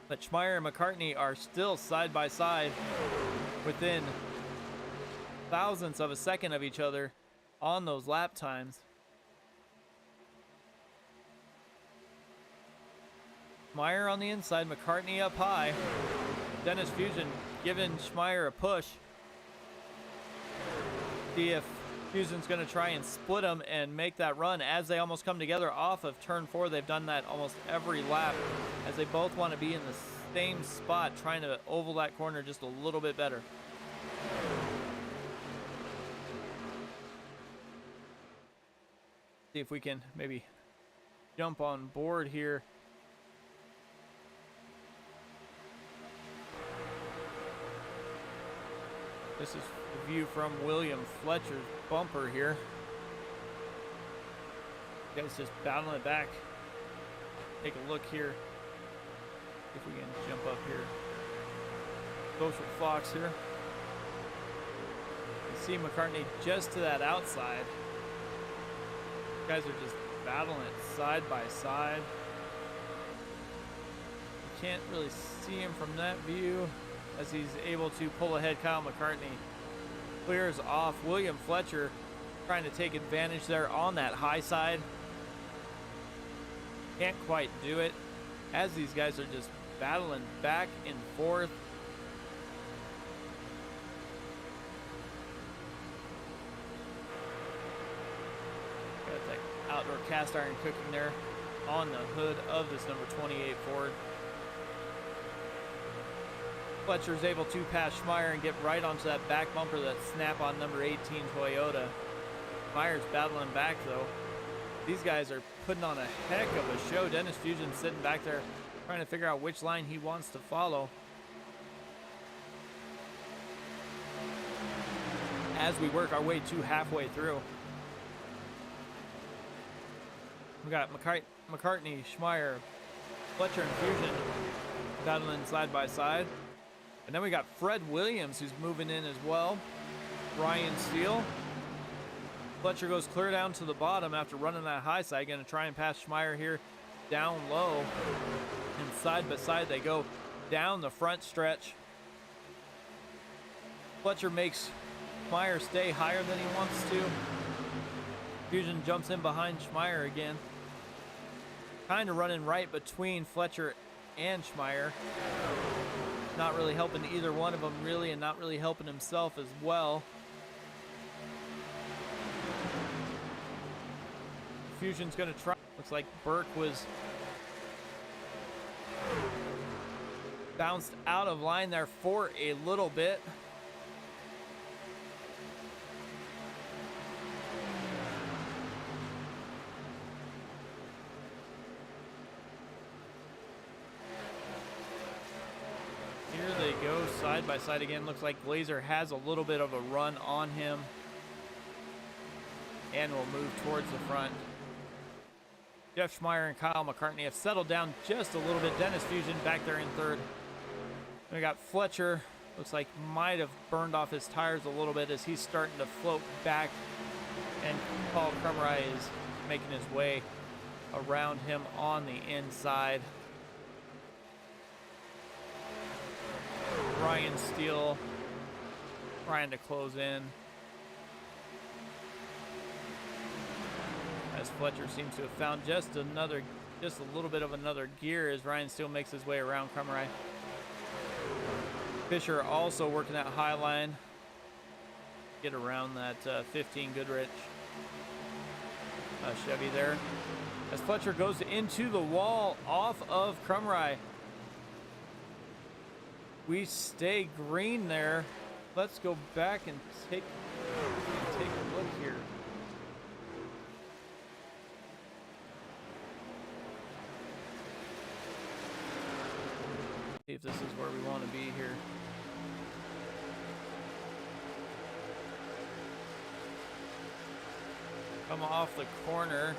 B: But Schmeier and McCartney are still side by side within thousandths of a second of each other on those lap times. Schmeier on the inside, McCartney up high. Dennis Fusion giving Schmeier a push. See if Fusion's going to try and split them and make that run as they almost come together off of turn 4. They've done that almost every lap as they both want to be in the same spot, trying to oval that corner just a little bit better. See if we can maybe jump on board here. This is the view from William Fletcher's bumper here. Guys just battling it back. Take a look here. If we can jump up here. Social Fox here. You see McCartney just to that outside. Guys are just battling it side by side. You can't really see him from that view as he's able to pull ahead. Kyle McCartney clears off William Fletcher, trying to take advantage there on that high side. Can't quite do it as these guys are just battling back and forth. Got that outdoor cast iron cooking there on the hood of this number 28 Ford. Fletcher's able to pass Schmeier and get right onto that back bumper, that snap-on number 18 Toyota. Schmeier's battling back though. These guys are putting on a heck of a show. Dennis Fusion sitting back there trying to figure out which line he wants to follow. As we work our way to halfway through. We got McCartney, Schmeier, Fletcher, and Fusion battling side by side. And then we got Fred Williams who's moving in as well. Ryan Steele. Fletcher goes clear down to the bottom after running that high side. Going to try and pass Schmeier here down low. And side by side they go down the front stretch. Fletcher makes Schmeier stay higher than he wants to. Fusion jumps in behind Schmeier again. Kind of running right between Fletcher and Schmeier. Not really helping either one of them really, and not really helping himself as well. Fusion's going to try. Looks like Burke was bounced out of line there for a little bit. Here they go side by side again. Looks like Glazer has a little bit of a run on him and will move towards the front. Jeff Schmeier and Kyle McCartney have settled down just a little bit. Dennis Fusion back there in third. We got Fletcher. Looks like might have burned off his tires a little bit as he's starting to float back. And Paul Krumrei is making his way around him on the inside. Ryan Steele trying to close in. As Fletcher seems to have found just a little bit of another gear as Ryan Steele makes his way around Krumrei. Fisher also working that high line. Get around that 15 Goodrich Chevy there. As Fletcher goes into the wall off of Krumrei. We stay green there. Let's go back and take a look here. See if this is where we want to be here. Come off the corner.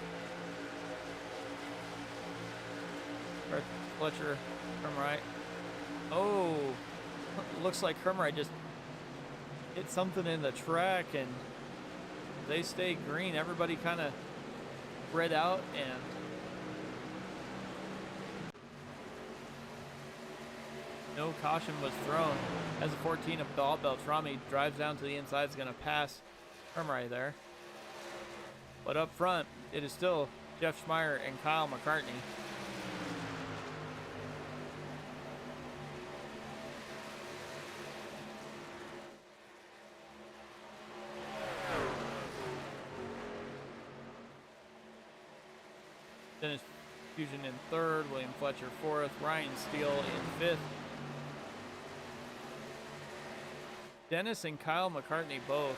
B: Fletcher, Krumrei. Oh, looks like Krumrei just hit something in the track and they stay green. Everybody kind of spread out and no caution was thrown. As a 14 of Ball Belts, Rami drives down to the inside, is going to pass Krumrei there. But up front, it is still Jeff Schmeier and Kyle McCartney. Dennis Fusion in third, William Fletcher fourth, Ryan Steele in fifth. Dennis and Kyle McCartney both.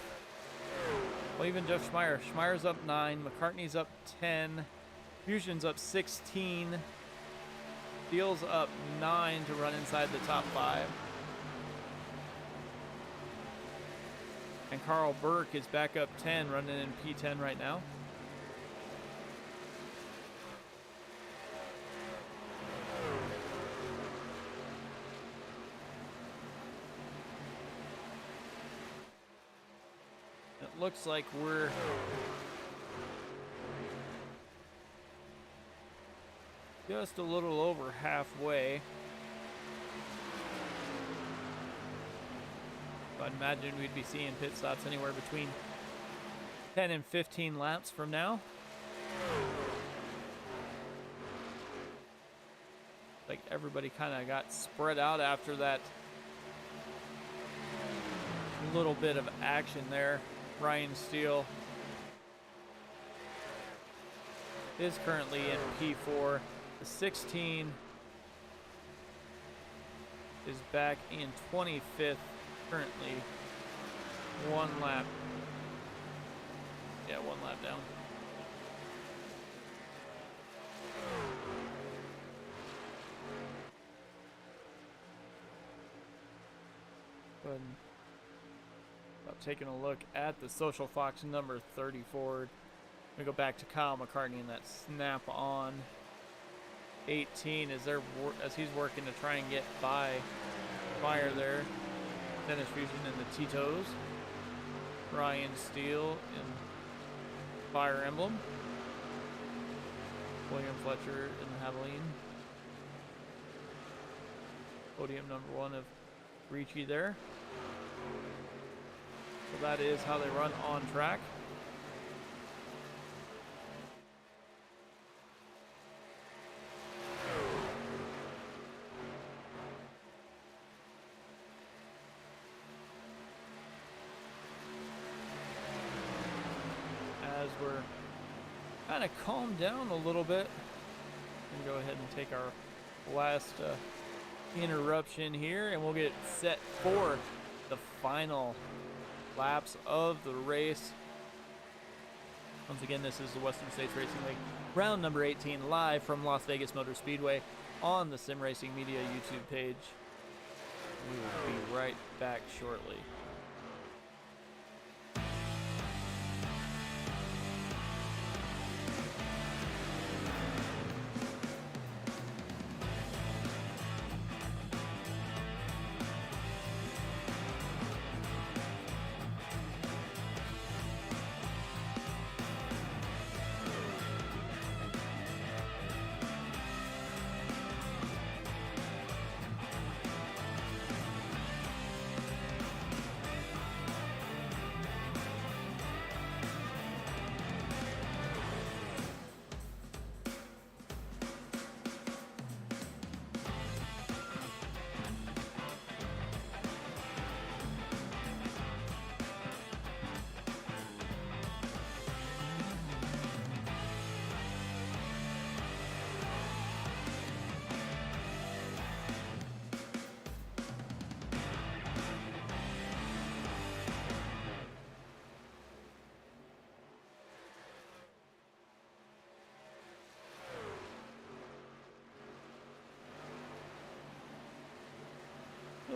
B: Well, even Jeff Schmeier. Schmeier's up 9, McCartney's up 10, Fusion's up 16, Steele's up 9 to run inside the top 5. And Carl Burke is back up 10, running in P10 right now. Looks like we're just a little over halfway. I'd imagine we'd be seeing pit stops anywhere between 10 and 15 laps from now. Like everybody kind of got spread out after that little bit of action there. Ryan Steele is currently in P4. The 16 is back in 25th, currently one lap. Yeah, one lap down. Go ahead and taking a look at the Social Fox number 34. We go back to Kyle McCartney and that snap on 18 as he's working to try and get by Fire there. Dennis Fusion in the Tito's. Ryan Steele in Fire Emblem. William Fletcher in the Havoline. Podium number 1 of Ricci there. So that is how they run on track. As we're kind of calmed down a little bit, and go ahead and take our last interruption here, and we'll get set for the final laps of the race. Once again, this is the Western States Racing League, round number 18, live from Las Vegas Motor Speedway on the Sim Racing Media YouTube page. We will be right back shortly.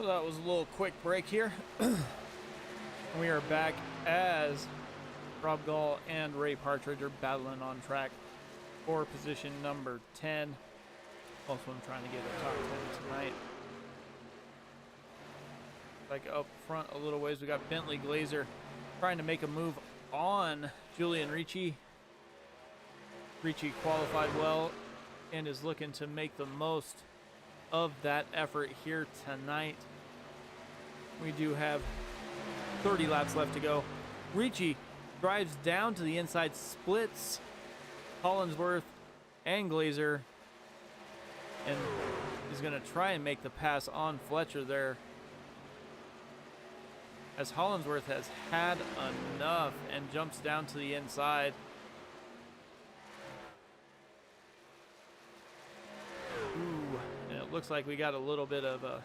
B: Well, that was a little quick break here. We are back as Rob Gall and Ray Partridge are battling on track for position number 10. Also, I'm trying to get a top 10 tonight. Like up front a little ways, we got Bentley Glazer trying to make a move on Julian Ricci. Ricci qualified well and is looking to make the most of that effort here tonight. We do have 30 laps left to go. Ricci drives down to the inside, splits Hollinsworth and Glazer, and is going to try and make the pass on Fletcher there, as Hollinsworth has had enough and jumps down to the inside. Ooh, and it looks like we got a little bit of a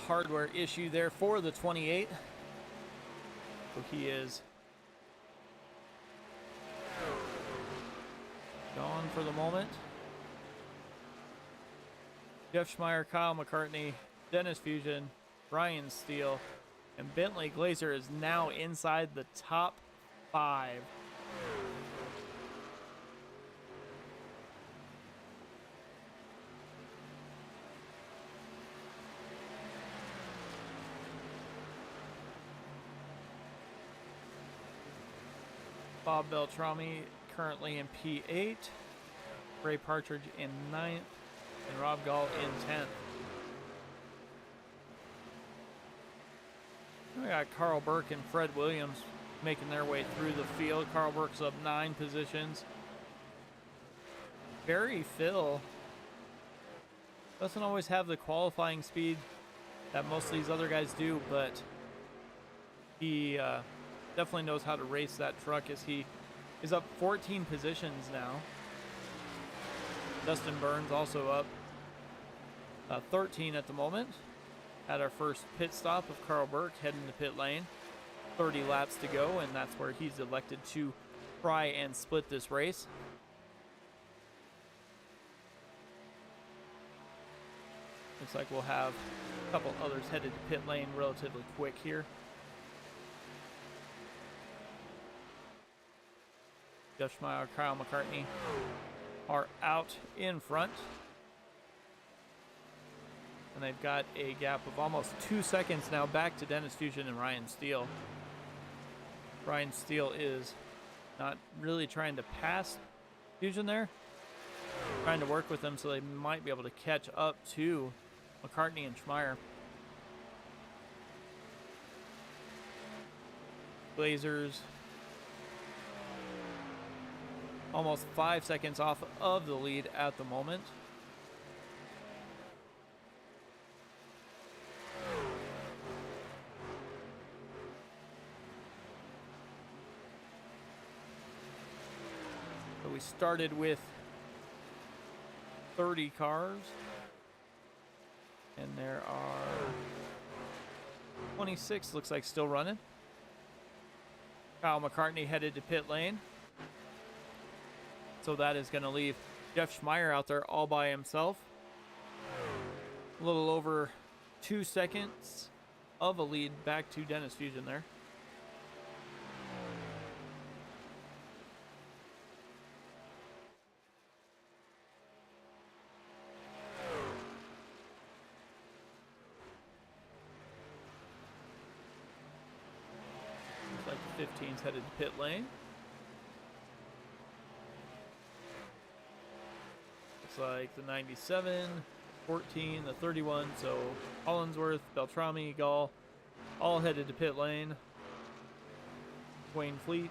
B: hardware issue there for the 28. So he is gone for the moment. Jeff Schmeier, Kyle McCartney, Dennis Fusion, Ryan Steele, and Bentley Glazer is now inside the top 5. Bob Beltrami currently in P8, Ray Partridge in 9th, and Rob Gall in 10th. We got Carl Burke and Fred Williams making their way through the field. Carl Burke's up 9 positions. Barry Phil doesn't always have the qualifying speed that most of these other guys do, but he definitely knows how to race that truck, as he is up 14 positions now. Dustin Burns also up 13 at the moment. Had our first pit stop of Carl Burke heading to pit lane. 30 laps to go, and that's where he's elected to try and split this race. Looks like we'll have a couple others headed to pit lane relatively quick here. Jeff Schmeier, Kyle McCartney are out in front. And they've got a gap of almost 2 seconds now back to Dennis Fusion and Ryan Steele. Ryan Steele is not really trying to pass Fusion there. Trying to work with them so they might be able to catch up to McCartney and Schmeier. Blazers almost 5 seconds off of the lead at the moment. So we started with 30 cars, and there are 26, looks like, still running. Kyle McCartney headed to pit lane. So that is going to leave Jeff Schmeier out there all by himself. A little over 2 seconds of a lead back to Dennis Fusion there. Looks like the 15's headed to pit lane. Like the 97, 14, the 31, so Hollinsworth, Beltrami, Gall, all headed to pit lane. Wayne Fleet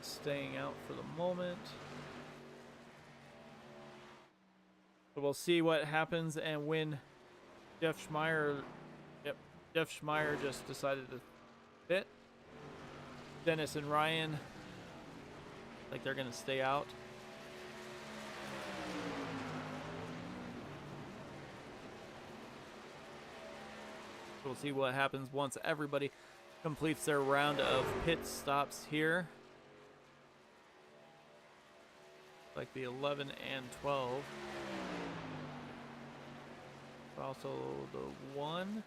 B: staying out for the moment. So we'll see what happens and when Jeff Schmeier just decided to pit. Dennis and Ryan, like they're going to stay out. We'll see what happens once everybody completes their round of pit stops here. Like the 11 and 12. Also the 1.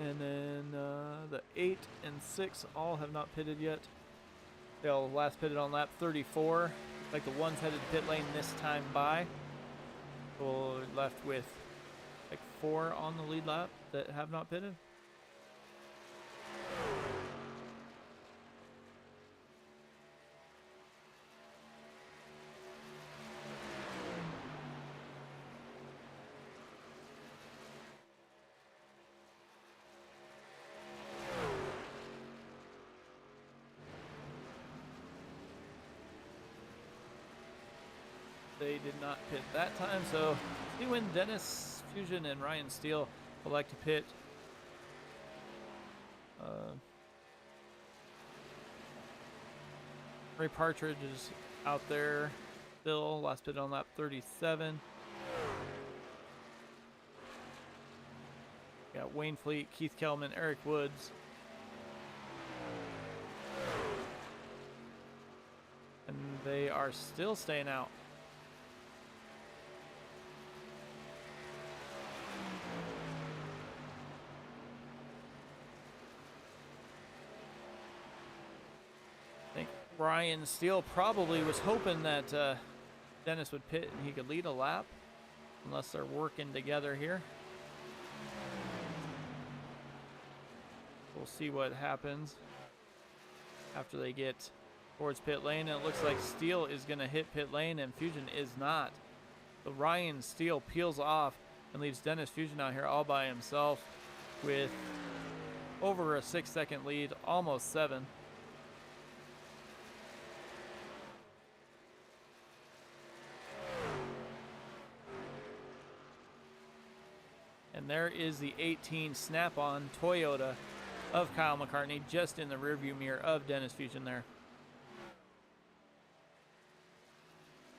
B: And then the 8 and 6 all have not pitted yet. They all last pitted on lap 34. Like the ones headed to pit lane this time by. So we're left with like 4 on the lead lap that have not pitted. They did not pit that time, so see when Dennis Fusion and Ryan Steele would like to pit. Ray Partridge is out there still, last pit on lap 37. Got Wayne Fleet, Keith Kellman, Eric Woods. And they are still staying out. I think Ryan Steele probably was hoping that Dennis would pit and he could lead a lap, unless they're working together here. We'll see what happens after they get towards pit lane. And it looks like Steele is going to hit pit lane and Fusion is not. So Ryan Steele peels off and leaves Dennis Fusion out here all by himself with over a 6-second lead, almost 7. And there is the 18 Snap-on Toyota of Kyle McCartney just in the rearview mirror of Dennis Fusion there.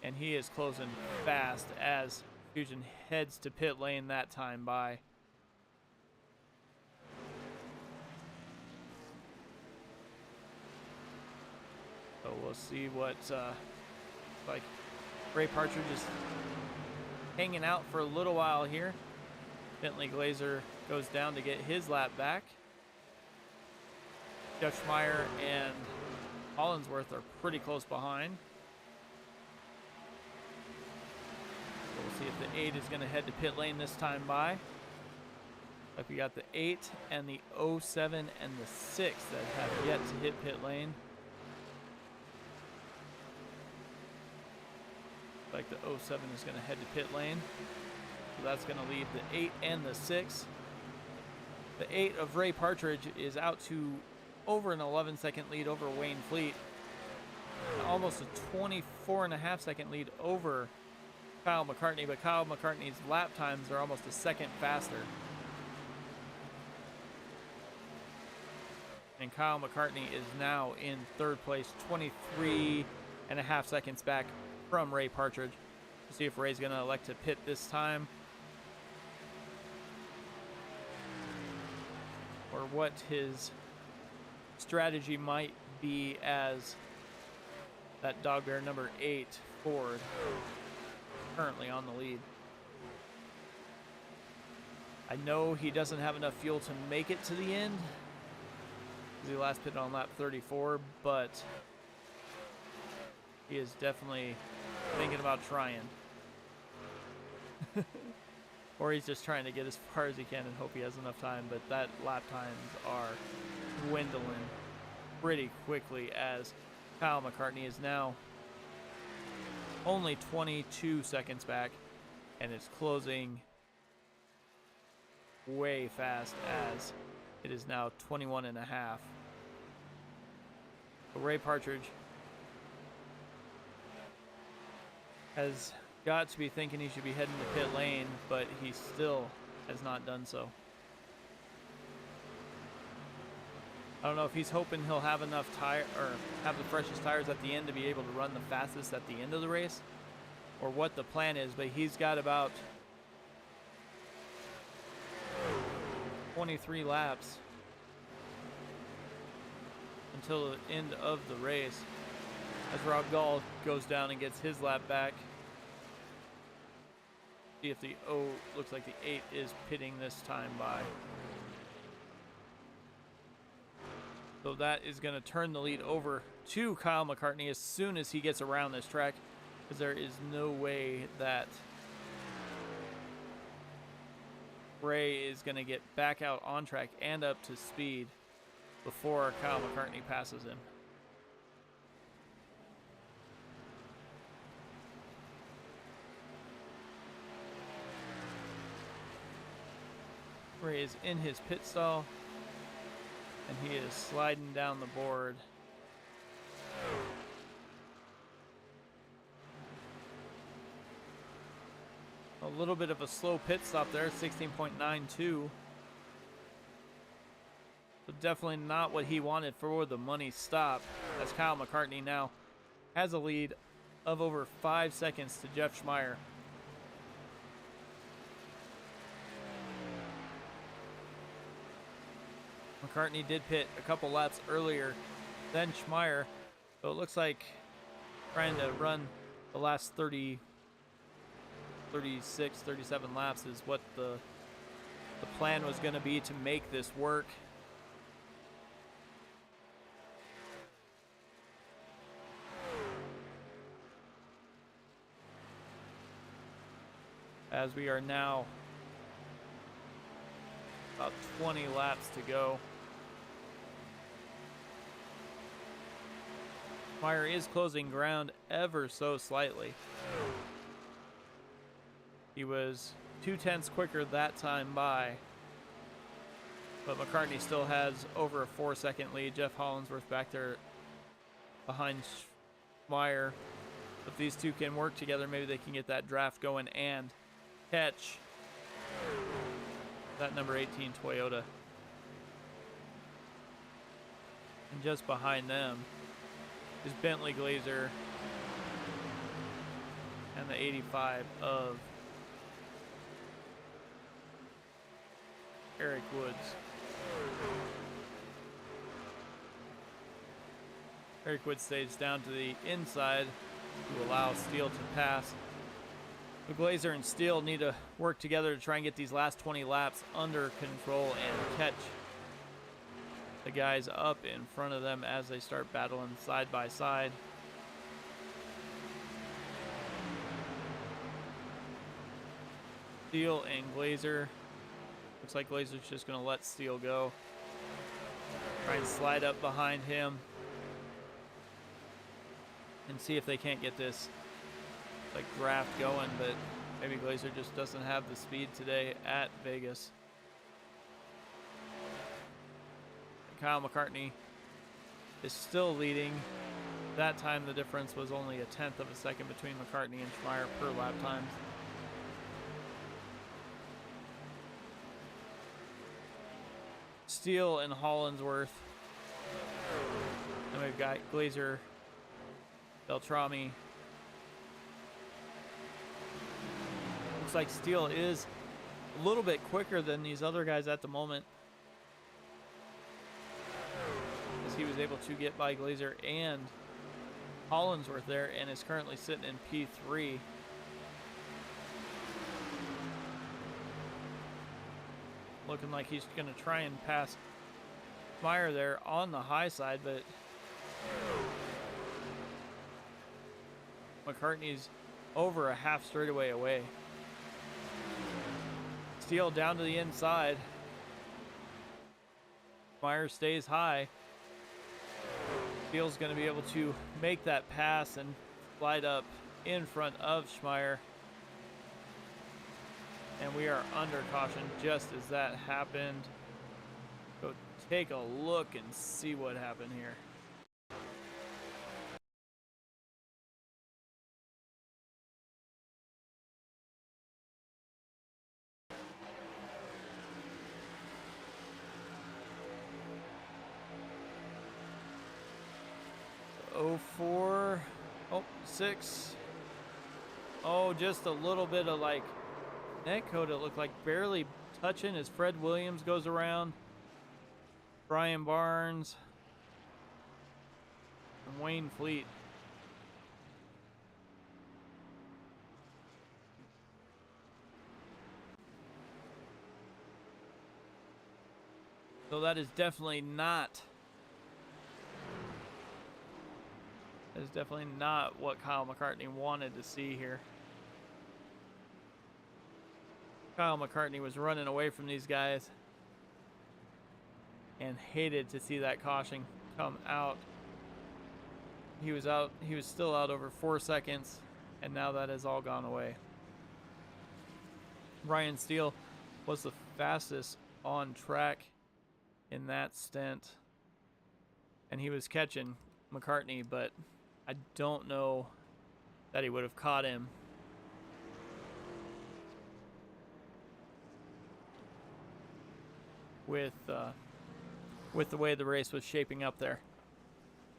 B: And he is closing fast as Fusion heads to pit lane that time by. So we'll see what like Ray Partridge is hanging out for a little while here. Bentley Glazer goes down to get his lap back. Jeff Schmeier and Hollinsworth are pretty close behind. So we'll see if the 8 is going to head to pit lane this time by. Like we got the 8 and the 07 and the 6 that have yet to hit pit lane. Like the 07 is going to head to pit lane. So that's going to leave the 8 and the 6. The 8 of Ray Partridge is out to over an 11-second lead over Wayne Fleet. Almost a 24.5-second lead over Kyle McCartney, but Kyle McCartney's lap times are almost a second faster. And Kyle McCartney is now in third place, 23.5 seconds back from Ray Partridge. We'll see if Ray's going to elect to pit this time, or what his strategy might be as that dog bear number 8 Ford currently on the lead. I know he doesn't have enough fuel to make it to the end, because he last pitted on lap 34, but he is definitely thinking about trying. Or he's just trying to get as far as he can and hope he has enough time, but that lap times are dwindling pretty quickly as Kyle McCartney is now only 22 seconds back, and it's closing way fast as it is now 21.5. Ray Partridge has got to be thinking he should be heading to pit lane, but he still has not done so. I don't know if he's hoping he'll have enough tire or have the freshest tires at the end to be able to run the fastest at the end of the race, or what the plan is, but he's got about 23 laps until the end of the race as Rob Gall goes down and gets his lap back. See if the looks like the 8 is pitting this time by. So that is going to turn the lead over to Kyle McCartney as soon as he gets around this track, because there is no way that Ray is going to get back out on track and up to speed before Kyle McCartney passes him. Ray is in his pit stall, and he is sliding down the board. A little bit of a slow pit stop there, 16.92. But definitely not what he wanted for the money stop, as Kyle McCartney now has a lead of over 5 seconds to Jeff Schmeier. McCartney did pit a couple laps earlier than Schmeier, so it looks like trying to run the last 36, 37 laps is what the plan was going to be to make this work. As we are now about 20 laps to go. Schmeier is closing ground ever so slightly. He was 0.2 quicker that time by, but McCartney still has over a 4-second lead. Jeff Hollinsworth back there behind Schmeier. If these two can work together, maybe they can get that draft going and catch that number 18 Toyota. And just behind them is Bentley Glazer and the 85 of Eric Woods. Eric Woods stays down to the inside to allow Steele to pass. The Glazer and Steele need to work together to try and get these last 20 laps under control and catch the guys up in front of them as they start battling side by side. Steele and Glazer. Looks like Glazer's just going to let Steele go. Try and slide up behind him and see if they can't get this like draft going, but maybe Glazer just doesn't have the speed today at Vegas. Kyle McCartney is still leading. That time the difference was only 1/10 of a second between McCartney and Schmeier per lap times. Steele and Hollinsworth. And we've got Glazer, Beltrami. Looks like Steele is a little bit quicker than these other guys at the moment, as he was able to get by Glazer and Hollinsworth there and is currently sitting in P3. Looking like he's going to try and pass Schmeier there on the high side, but McCartney's over a half straightaway away. Steele down to the inside. Schmeier stays high. Steele's going to be able to make that pass and slide up in front of Schmeier. And we are under caution just as that happened. Go take a look and see what happened here. Oh, 04, oh, 6. Oh, just a little bit of like neck coat, it looked like, barely touching as Fred Williams goes around. Brian Barnes from Wayne Fleet. So that is definitely not what Kyle McCartney wanted to see here. Kyle McCartney was running away from these guys and hated to see that caution come out. He was still out over 4 seconds, and now that has all gone away. Ryan Steele was the fastest on track in that stint, and he was catching McCartney, but I don't know that he would have caught him. With the way the race was shaping up there.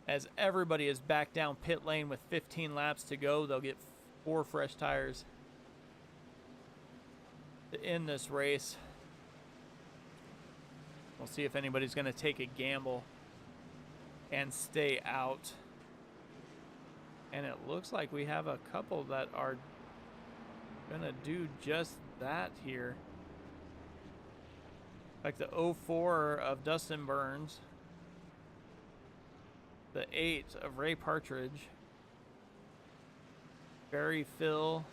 B: As everybody is back down pit lane with 15 laps to go, they'll get 4 fresh tires to end this race. We'll see if anybody's going to take a gamble and stay out. And it looks like we have a couple that are going to do just that here. Like the 04 of Dustin Burns, the 8 of Ray Partridge, Barry Phil,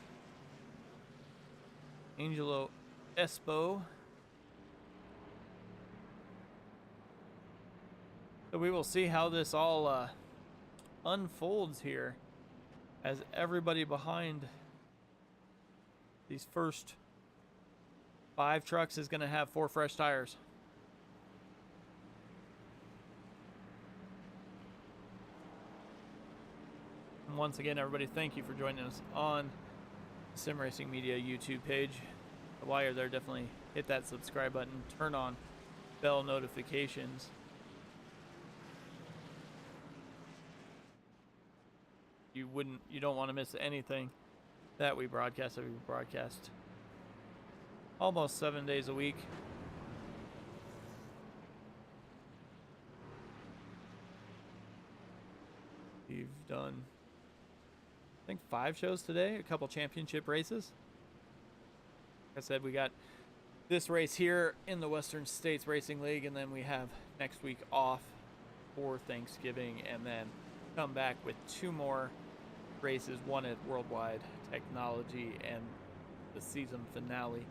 B: Angelo Espo. So we will see how this all unfolds here, as everybody behind these first 5 trucks is going to have 4 fresh tires. And once again, everybody, thank you for joining us on the Sim Racing Media YouTube page. While you're there, definitely hit that subscribe button, turn on bell notifications. You don't want to miss anything that we broadcast. We broadcast almost 7 days a week. We've done, I think, 5 shows today, a couple championship races. Like I said, we got this race here in the Western States Racing League, and then we have next week off for Thanksgiving, and then come back with 2 more races, one at Worldwide Technology and the season finale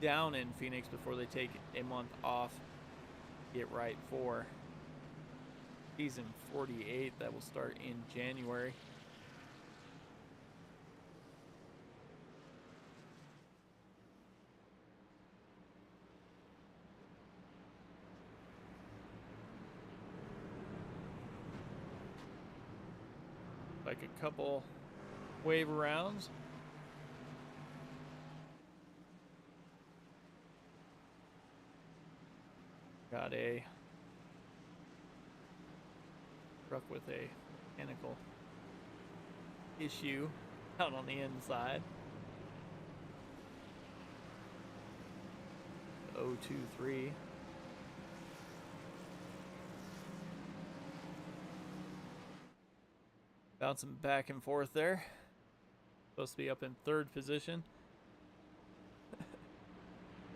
B: down in Phoenix before they take a month off, get right for season 48 that will start in January. Like a couple wave rounds. Got a truck with a mechanical issue out on the inside. 023. Bouncing back and forth there. Supposed to be up in 3rd position.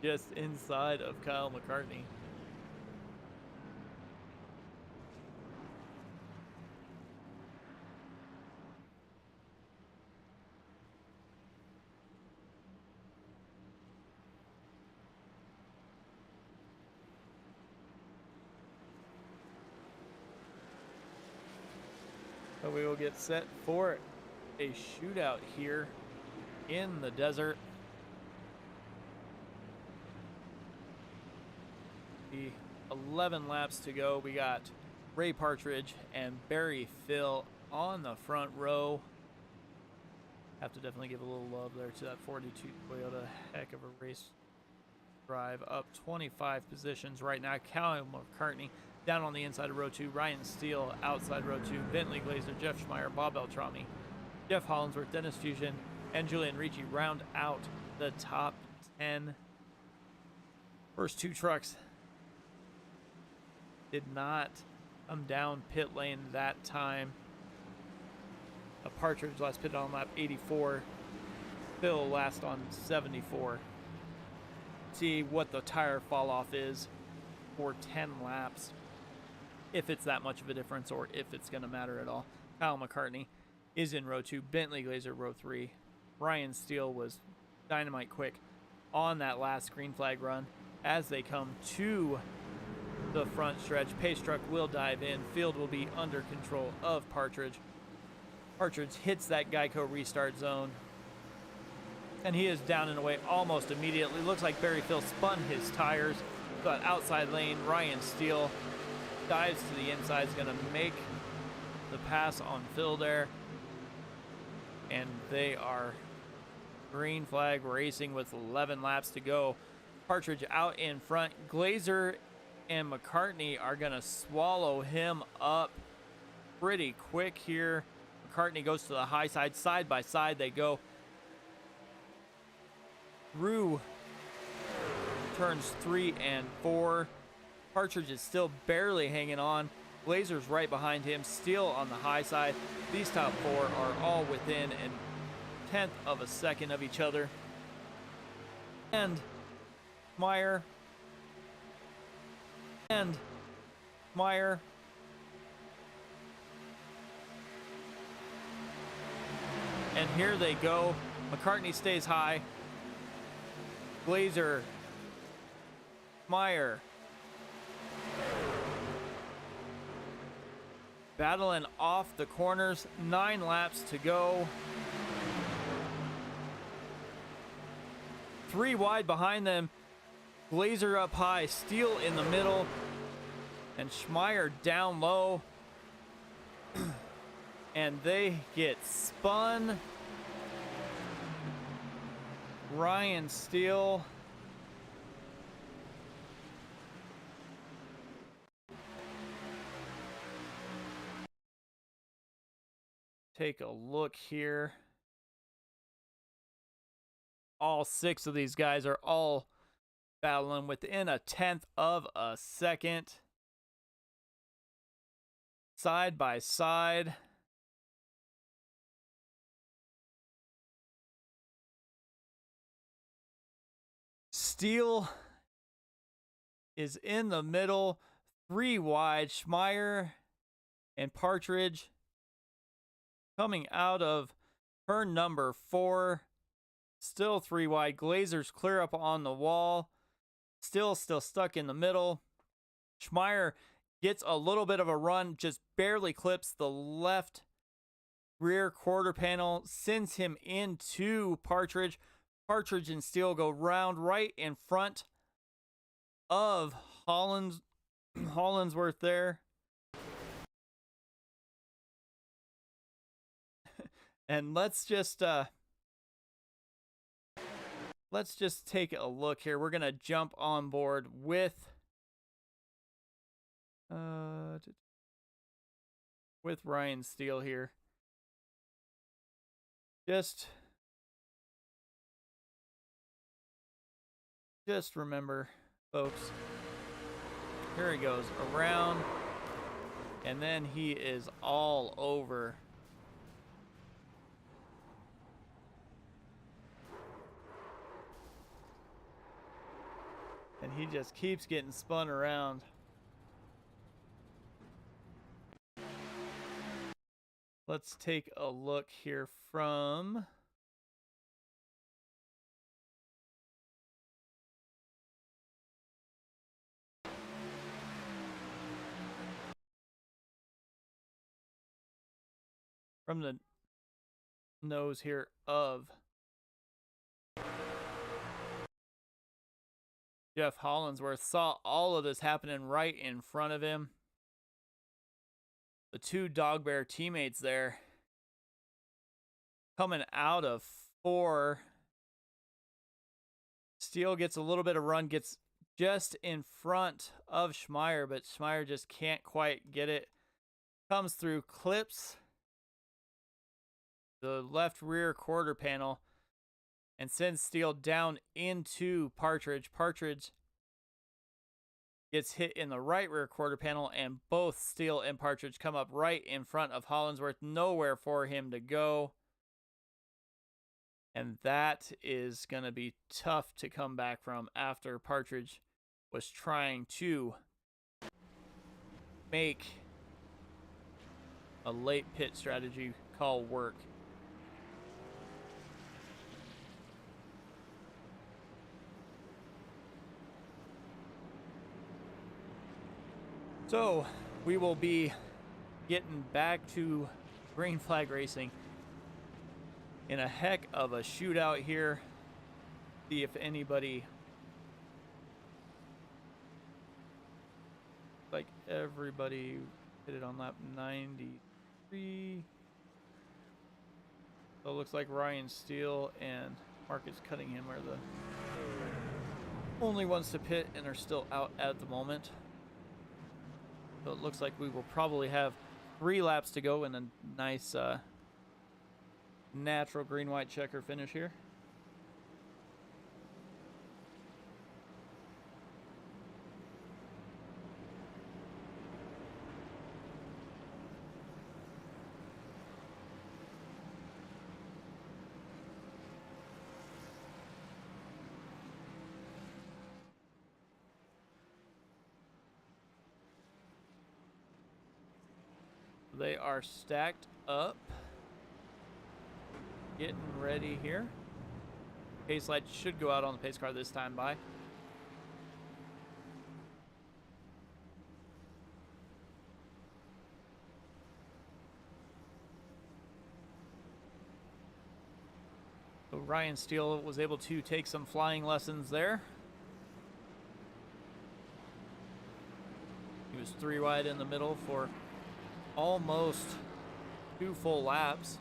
B: Just inside of Kyle McCartney. So we will get set for a shootout here in the desert. The 11 laps to go. We got Ray Partridge and Barry Phil on the front row. Have to definitely give a little love there to that 42 Toyota. Heck of a race drive, up 25 positions right now. Kyle McCartney down on the inside of row 2. Ryan Steele outside row 2. Bentley Glazer, Jeff Schmeier, Bob Beltrami, Jeff Hollinsworth, Dennis Fusion, and Julian Ricci round out the top 10. First 2 trucks did not come down pit lane that time. Partridge last pitted on lap 84. Phil last on 74. See what the tire fall off is for 10 laps, if it's that much of a difference or if it's going to matter at all. Kyle McCartney is in row 2, Bentley Glazer row 3. Ryan Steele was dynamite quick on that last green flag run. As they come to the front stretch, Pace Truck will dive in. Field will be under control of Partridge. Partridge hits that Geico restart zone, and he is down and away almost immediately. Looks like Barry Phil spun his tires. But outside lane, Ryan Steele dives to the inside, is going to make the pass on Phil there. And they are green flag racing with 11 laps to go. Partridge out in front. Glazer and McCartney are going to swallow him up pretty quick here. McCartney goes to the high side by side they go through turns 3 and 4. Partridge is still barely hanging on. Glazer's right behind him, Steele on the high side. These top 4 are all within a tenth of a second of each other. And Meyer. And Meyer. And here they go. McCartney stays high. Glazer. Meyer. Battling off the corners. 9 laps to go. 3 wide behind them. Glazer up high. Steele in the middle. And Schmeier down low. And they get spun. Ryan Steele. Take a look here. All 6 of these guys are all battling within a tenth of a second. Side by side. Steele is in the middle. 3 wide. Schmeier and Partridge coming out of turn number 4. Still 3 wide. Glazer's clear up on the wall. Still stuck in the middle. Schmeier gets a little bit of a run, just barely clips the left rear quarter panel, sends him into Partridge. Partridge and Steele go round right in front of Hollinsworth there. And let's just take a look here. We're gonna jump on board with Ryan Steele here. Just remember, folks, here he goes around, and then he is all over. And he just keeps getting spun around. Let's take a look here from the nose here of Jeff Hollinsworth. Saw all of this happening right in front of him. The 2 Dog Bear teammates there coming out of 4. Steele gets a little bit of run, gets just in front of Schmeier, but Schmeier just can't quite get it. Comes through, clips the left rear quarter panel, and sends Steele down into Partridge. Partridge gets hit in the right rear quarter panel, and both Steele and Partridge come up right in front of Hollinsworth. Nowhere for him to go. And that is going to be tough to come back from after Partridge was trying to make a late pit strategy call work. So we will be getting back to green flag racing in a heck of a shootout here. See if anybody, like everybody hit it on lap 93. So it looks like Ryan Steele and Marcus Cunningham are the only ones to pit and are still out at the moment. So it looks like we will probably have 3 laps to go in a nice natural green-white checker finish here. They are stacked up, getting ready here. Pace light should go out on the pace car this time by. So Ryan Steele was able to take some flying lessons there. He was 3 wide in the middle for almost 2 full laps.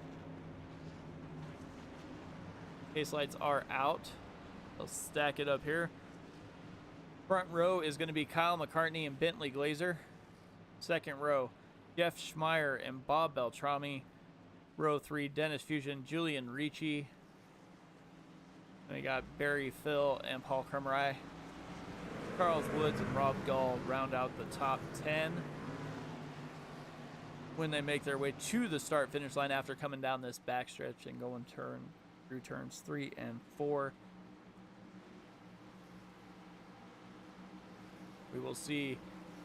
B: Pace lights are out. They'll stack it up here. Front row is going to be Kyle McCartney and Bentley Glazer. Second row, Jeff Schmeier and Bob Beltrami. Row 3, Dennis Fusion, Julian Ricci. And we got Barry Phil and Paul Krumrei. Charles Woods and Rob Gall round out the top 10 when they make their way to the start-finish line after coming down this backstretch and going through turns 3 and 4. We will see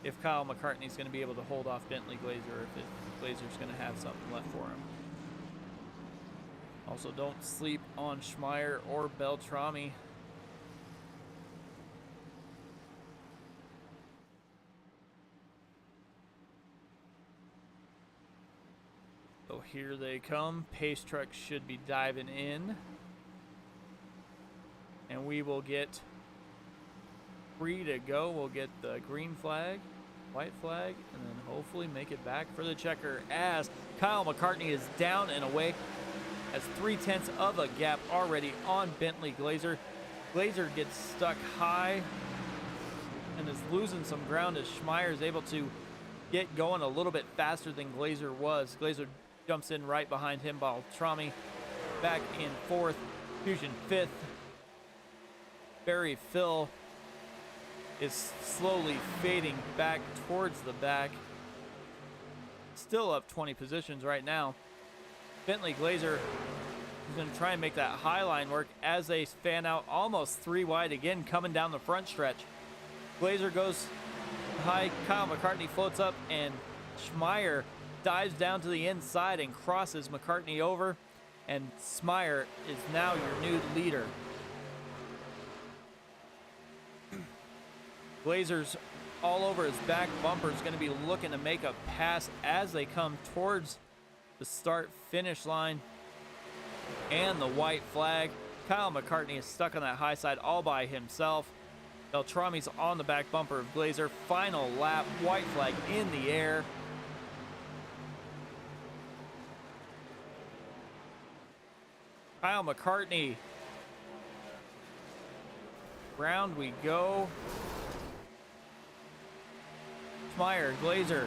B: if Kyle McCartney is going to be able to hold off Bentley Glazer, or if Glazer's going to have something left for him. Also, don't sleep on Schmeier or Beltrami. So here they come. Pace truck should be diving in. And we will get free to go. We'll get the green flag, white flag, and then hopefully make it back for the checker as Kyle McCartney is down and away. Has 0.3 of a gap already on Bentley Glazer. Glazer gets stuck high and is losing some ground as Schmeier is able to get going a little bit faster than Glazer was. Glazer jumps in right behind him. Beltrami back in 4th. Fusion 5th. Barry Phil is slowly fading back towards the back. Still up 20 positions right now. Bentley Glazer is going to try and make that high line work as they fan out almost 3 wide again coming down the front stretch. Glazer goes high. Kyle McCartney floats up and Schmeier dives down to the inside and crosses McCartney over, and Schmeier is now your new leader. Glazer's all over his back bumper is going to be looking to make a pass as they come towards the start-finish line and the white flag. Kyle McCartney is stuck on that high side all by himself. Beltrami's on the back bumper of Glazer. Final lap, white flag in the air. Kyle McCartney. Round we go. Schmeier, Glazer,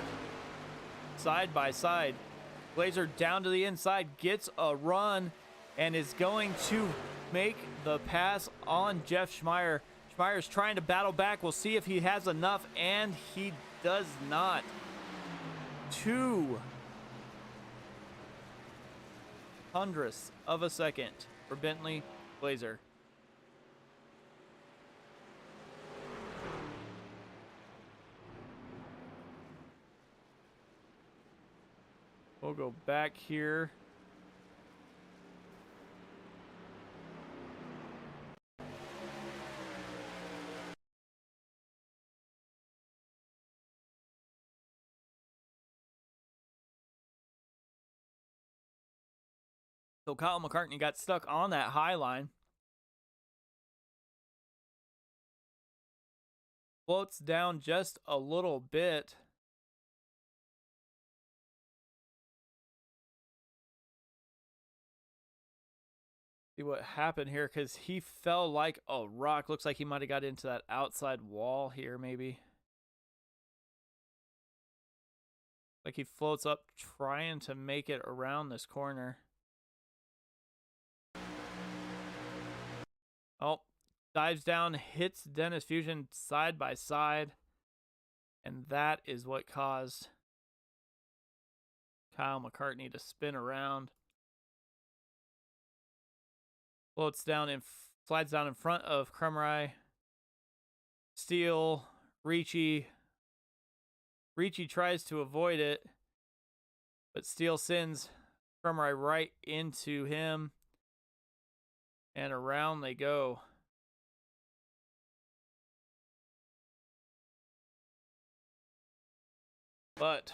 B: side by side. Glazer down to the inside, gets a run, and is going to make the pass on Jeff Schmeier. Schmeier's trying to battle back. We'll see if he has enough, and he does not. 0.02 of a second for Bentley Glazer. We'll go back here. So Kyle McCartney got stuck on that high line. Floats down just a little bit. See what happened here, because he fell like a rock. Looks like he might have got into that outside wall here, maybe. Like he floats up trying to make it around this corner. Oh, dives down, hits Dennis Fusion side by side. And that is what caused Kyle McCartney to spin around. Floats down and slides down in front of Krumrei. Steele, Ricci. Ricci tries to avoid it, but Steele sends Krumrei right into him. And around they go. But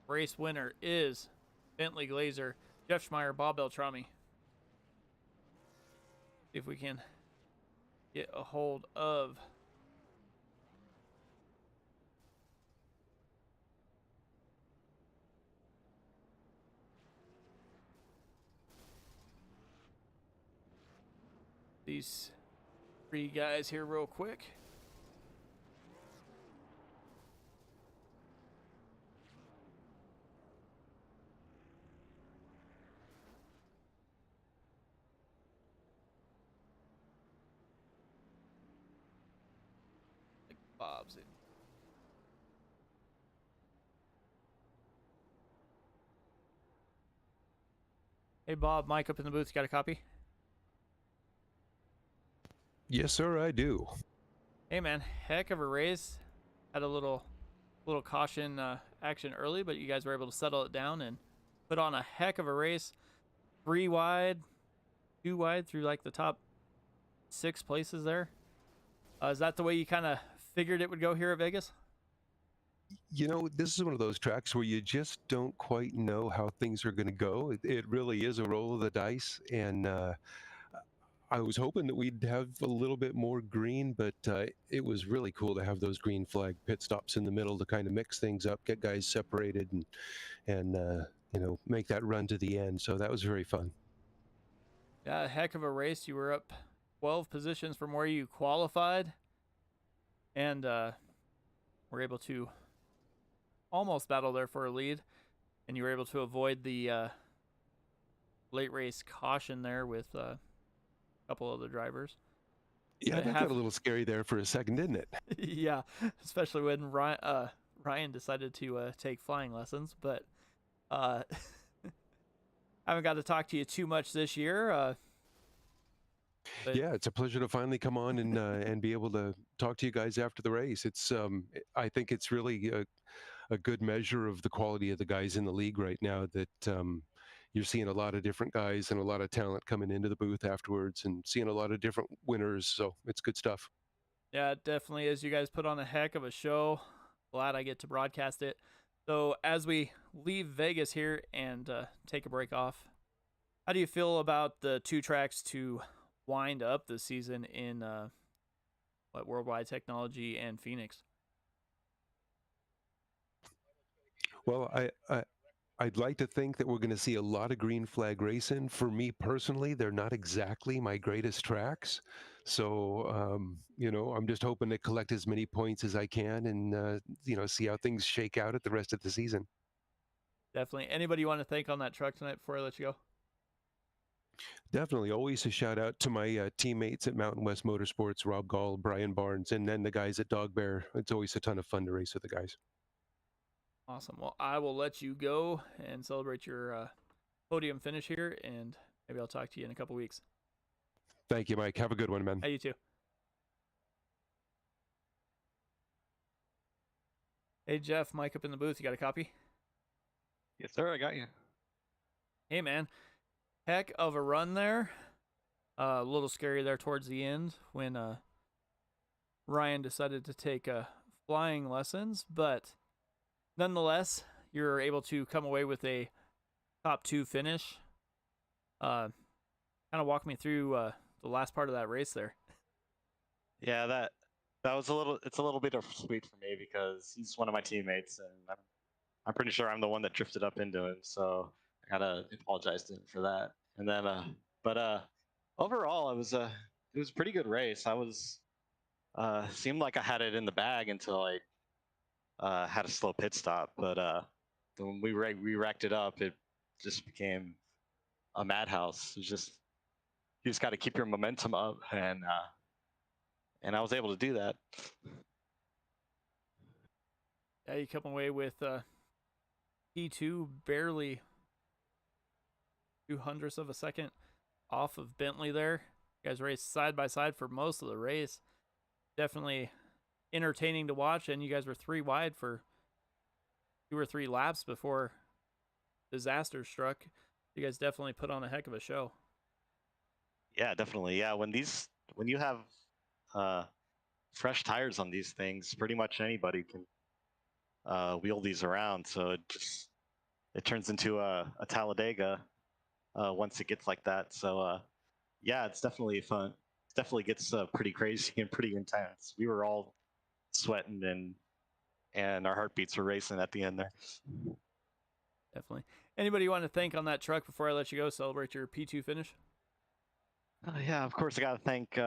B: race winner is Bentley Glazer, Jeff Schmeier, Bob Beltrami. See if we can get a hold of these three guys here real quick. Like Bob's in. Hey Bob, Mike up in the booth, you got a copy?
D: Yes, sir, I do.
B: Hey man, heck of a race. Had a little caution action early, but you guys were able to settle it down and put on a heck of a race. 3 wide, 2 wide through like the top 6 places there. Is that the way you kind of figured it would go here at Vegas?
D: You know, this is one of those tracks where you just don't quite know how things are going to go. It really is a roll of the dice, and I was hoping that we'd have a little bit more green, but it was really cool to have those green flag pit stops in the middle to kind of mix things up, get guys separated, and you know, make that run to the end. So that was very fun.
B: Yeah, a heck of a race. You were up 12 positions from where you qualified, and were able to almost battle there for a lead, and you were able to avoid the late race caution there with couple other drivers.
D: Yeah, that got a little scary there for a second, didn't it?
B: Yeah, especially when Ryan decided to take flying lessons, but I haven't got to talk to you too much this year.
D: Yeah, it's a pleasure to finally come on and be able to talk to you guys after the race. It's I think it's really a good measure of the quality of the guys in the league right now, that you're seeing a lot of different guys and a lot of talent coming into the booth afterwards, and seeing a lot of different winners. So it's good stuff.
B: Yeah, it definitely is. You guys put on a heck of a show. Glad I get to broadcast it. So as we leave Vegas here and take a break off, how do you feel about the 2 tracks to wind up the season in Worldwide Technology and Phoenix?
D: Well, I'd like to think that we're going to see a lot of green flag racing. For me personally, they're not exactly my greatest tracks. So, you know, I'm just hoping to collect as many points as I can and, you know, see how things shake out at the rest of the season.
B: Definitely. Anybody you want to thank on that truck tonight before I let you go?
D: Definitely. Always a shout out to my teammates at Mountain West Motorsports, Rob Gall, Brian Barnes, and then the guys at Dog Bear. It's always a ton of fun to race with the guys.
B: Awesome. Well, I will let you go and celebrate your podium finish here, and maybe I'll talk to you in a couple weeks.
D: Thank you, Mike. Have a good one, man.
B: Hey, you too. Hey, Jeff, Mike up in the booth. You got a copy?
E: Yes, sir. I got you.
B: Hey, man. Heck of a run there. A little scary there towards the end when Ryan decided to take flying lessons, but nonetheless, you're able to come away with a top 2 finish. Kind of walk me through the last part of that race there.
E: Yeah, that was it's a little bit of sweet for me because he's one of my teammates, and I'm pretty sure I'm the one that drifted up into him, so I gotta apologize to him for that. And then, but overall, it was a pretty good race. I was seemed like I had it in the bag until I had a slow pit stop, but when we racked it up, it just became a madhouse. It's just you just got to keep your momentum up, and I was able to do that.
B: Yeah, you come away with P2 barely 200ths of a second off of Bentley there. You guys raced side by side for most of the race. Definitely entertaining to watch, and you guys were 3 wide for 2 or 3 laps before disaster struck. You guys definitely put on a heck of a show.
E: Yeah, definitely. Yeah, when you have fresh tires on these things, pretty much anybody can wheel these around. So it turns into a Talladega once it gets like that. So yeah, it's definitely fun. It definitely gets pretty crazy and pretty intense. We were all sweating and our heartbeats were racing at the end there.
B: Definitely. Anybody you want to thank on that truck before I let you go celebrate your P2 finish?
E: Yeah, of course I got to thank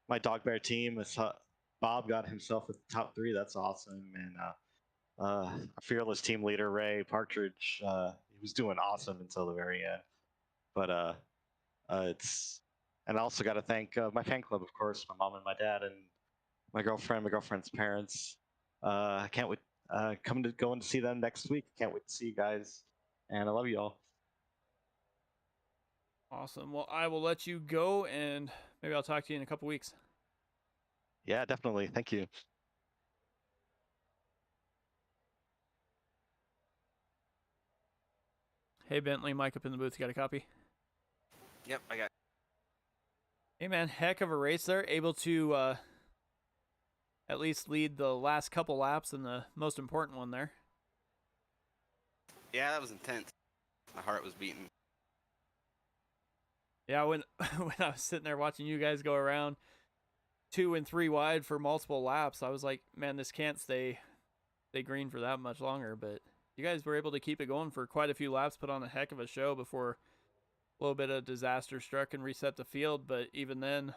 E: my Dog Bear team. Bob got himself a top 3. That's awesome. And our fearless team leader, Ray Partridge, he was doing awesome until the very end. But and I also got to thank my fan club, of course, my mom and my dad, and my girlfriend's parents. I can't wait going to see them next week. Can't wait to see you guys, and I love you all.
B: Awesome. Well, I will let you go, and maybe I'll talk to you in a couple weeks.
E: Yeah, definitely. Thank you.
B: Hey, Bentley, Mike up in the booth. You got a copy?
F: Yep, I got.
B: Hey, man, heck of a race there. Able to at least lead the last couple laps and the most important one there.
F: Yeah, that was intense. My heart was beating.
B: Yeah, when I was sitting there watching you guys go around 2 and 3 wide for multiple laps, I was like, man, this can't stay green for that much longer. But you guys were able to keep it going for quite a few laps, put on a heck of a show before a little bit of disaster struck and reset the field. But even then,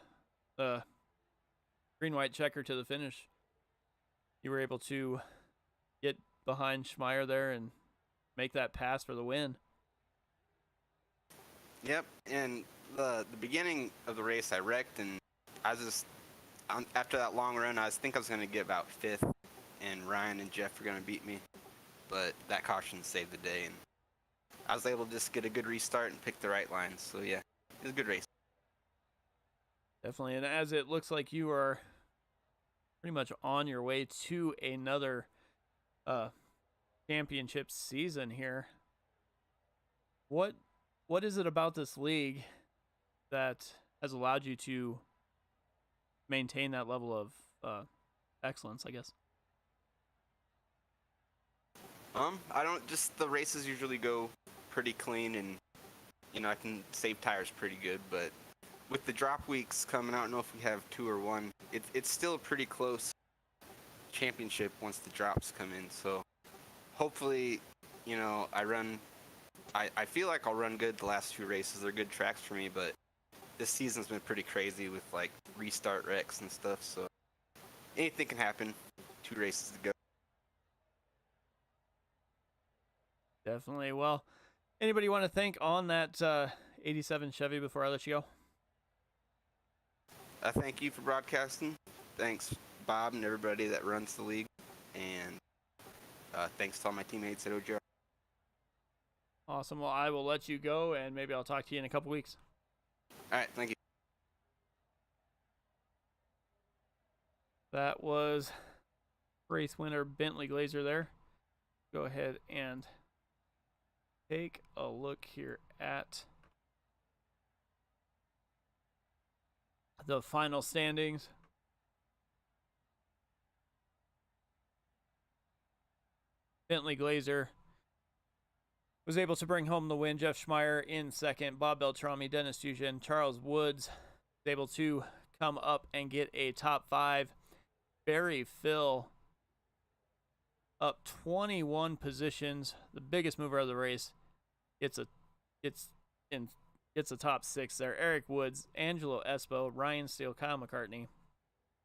B: green-white checker to the finish. You were able to get behind Schmeier there and make that pass for the win.
F: Yep, and the beginning of the race, I wrecked, and I was just after that long run, I was going to get about 5th, and Ryan and Jeff were going to beat me, but that caution saved the day, and I was able to just get a good restart and pick the right lines. So yeah, it was a good race.
B: Definitely, and as it looks like you are pretty much on your way to another championship season here, what is it about this league that has allowed you to maintain that level of excellence, I guess?
F: The races usually go pretty clean, and I can save tires pretty good, but with the drop weeks coming, I don't know if we have 2 or 1. It's still a pretty close championship once the drops come in. So hopefully, I feel like I'll run good the last 2 races. They're good tracks for me, but this season's been pretty crazy with like restart wrecks and stuff. So anything can happen. 2 races to go.
B: Definitely. Well, anybody want to thank on that 87 Chevy before I let you go?
F: Thank you for broadcasting. Thanks, Bob, and everybody that runs the league. And thanks to all my teammates at OGR.
B: Awesome. Well, I will let you go, and maybe I'll talk to you in a couple weeks.
F: All right, thank you.
B: That was race winner Bentley Glazer there. Go ahead and take a look here at the final standings. Bentley Glazer was able to bring home the win. Jeff Schmeier in second. Bob Beltrami, Dennis Dujan, Charles Woods was able to come up and get a top 5. Barry Phil up 21 positions. The biggest mover of the race. It's a top 6 there. Eric Woods, Angelo Espo, Ryan Steele, Kyle McCartney.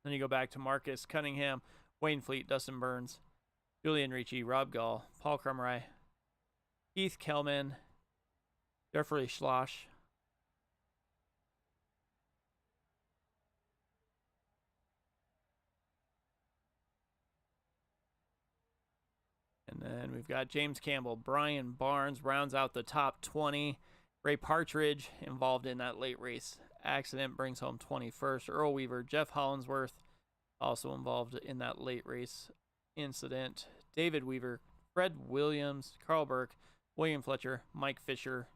B: Then you go back to Marcus Cunningham, Wayne Fleet, Dustin Burns, Julian Ricci, Rob Gall, Paul Krumrei, Keith Kelman, Jeffrey Schloss, and then we've got James Campbell, Brian Barnes rounds out the top 20. Ray Partridge involved in that late race accident brings home 21st. Earl Weaver, Jeff Hollinsworth also involved in that late race incident. David Weaver, Fred Williams, Carl Burke, William Fletcher, Mike Fisher.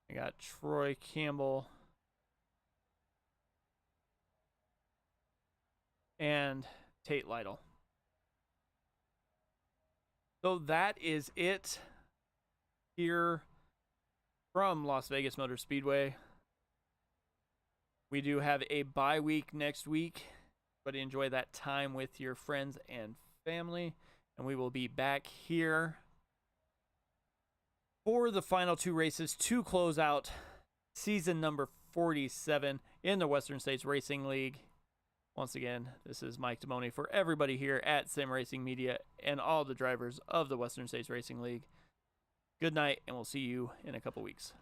B: I got Troy Campbell and Tate Lytle. So that is it here from Las Vegas Motor Speedway. We do have a bye week next week, but enjoy that time with your friends and family. And we will be back here for the final 2 races to close out season number 47 in the Western States Racing League. Once again, this is Mike Demone for everybody here at Sim Racing Media and all the drivers of the Western States Racing League. Good night, and we'll see you in a couple weeks.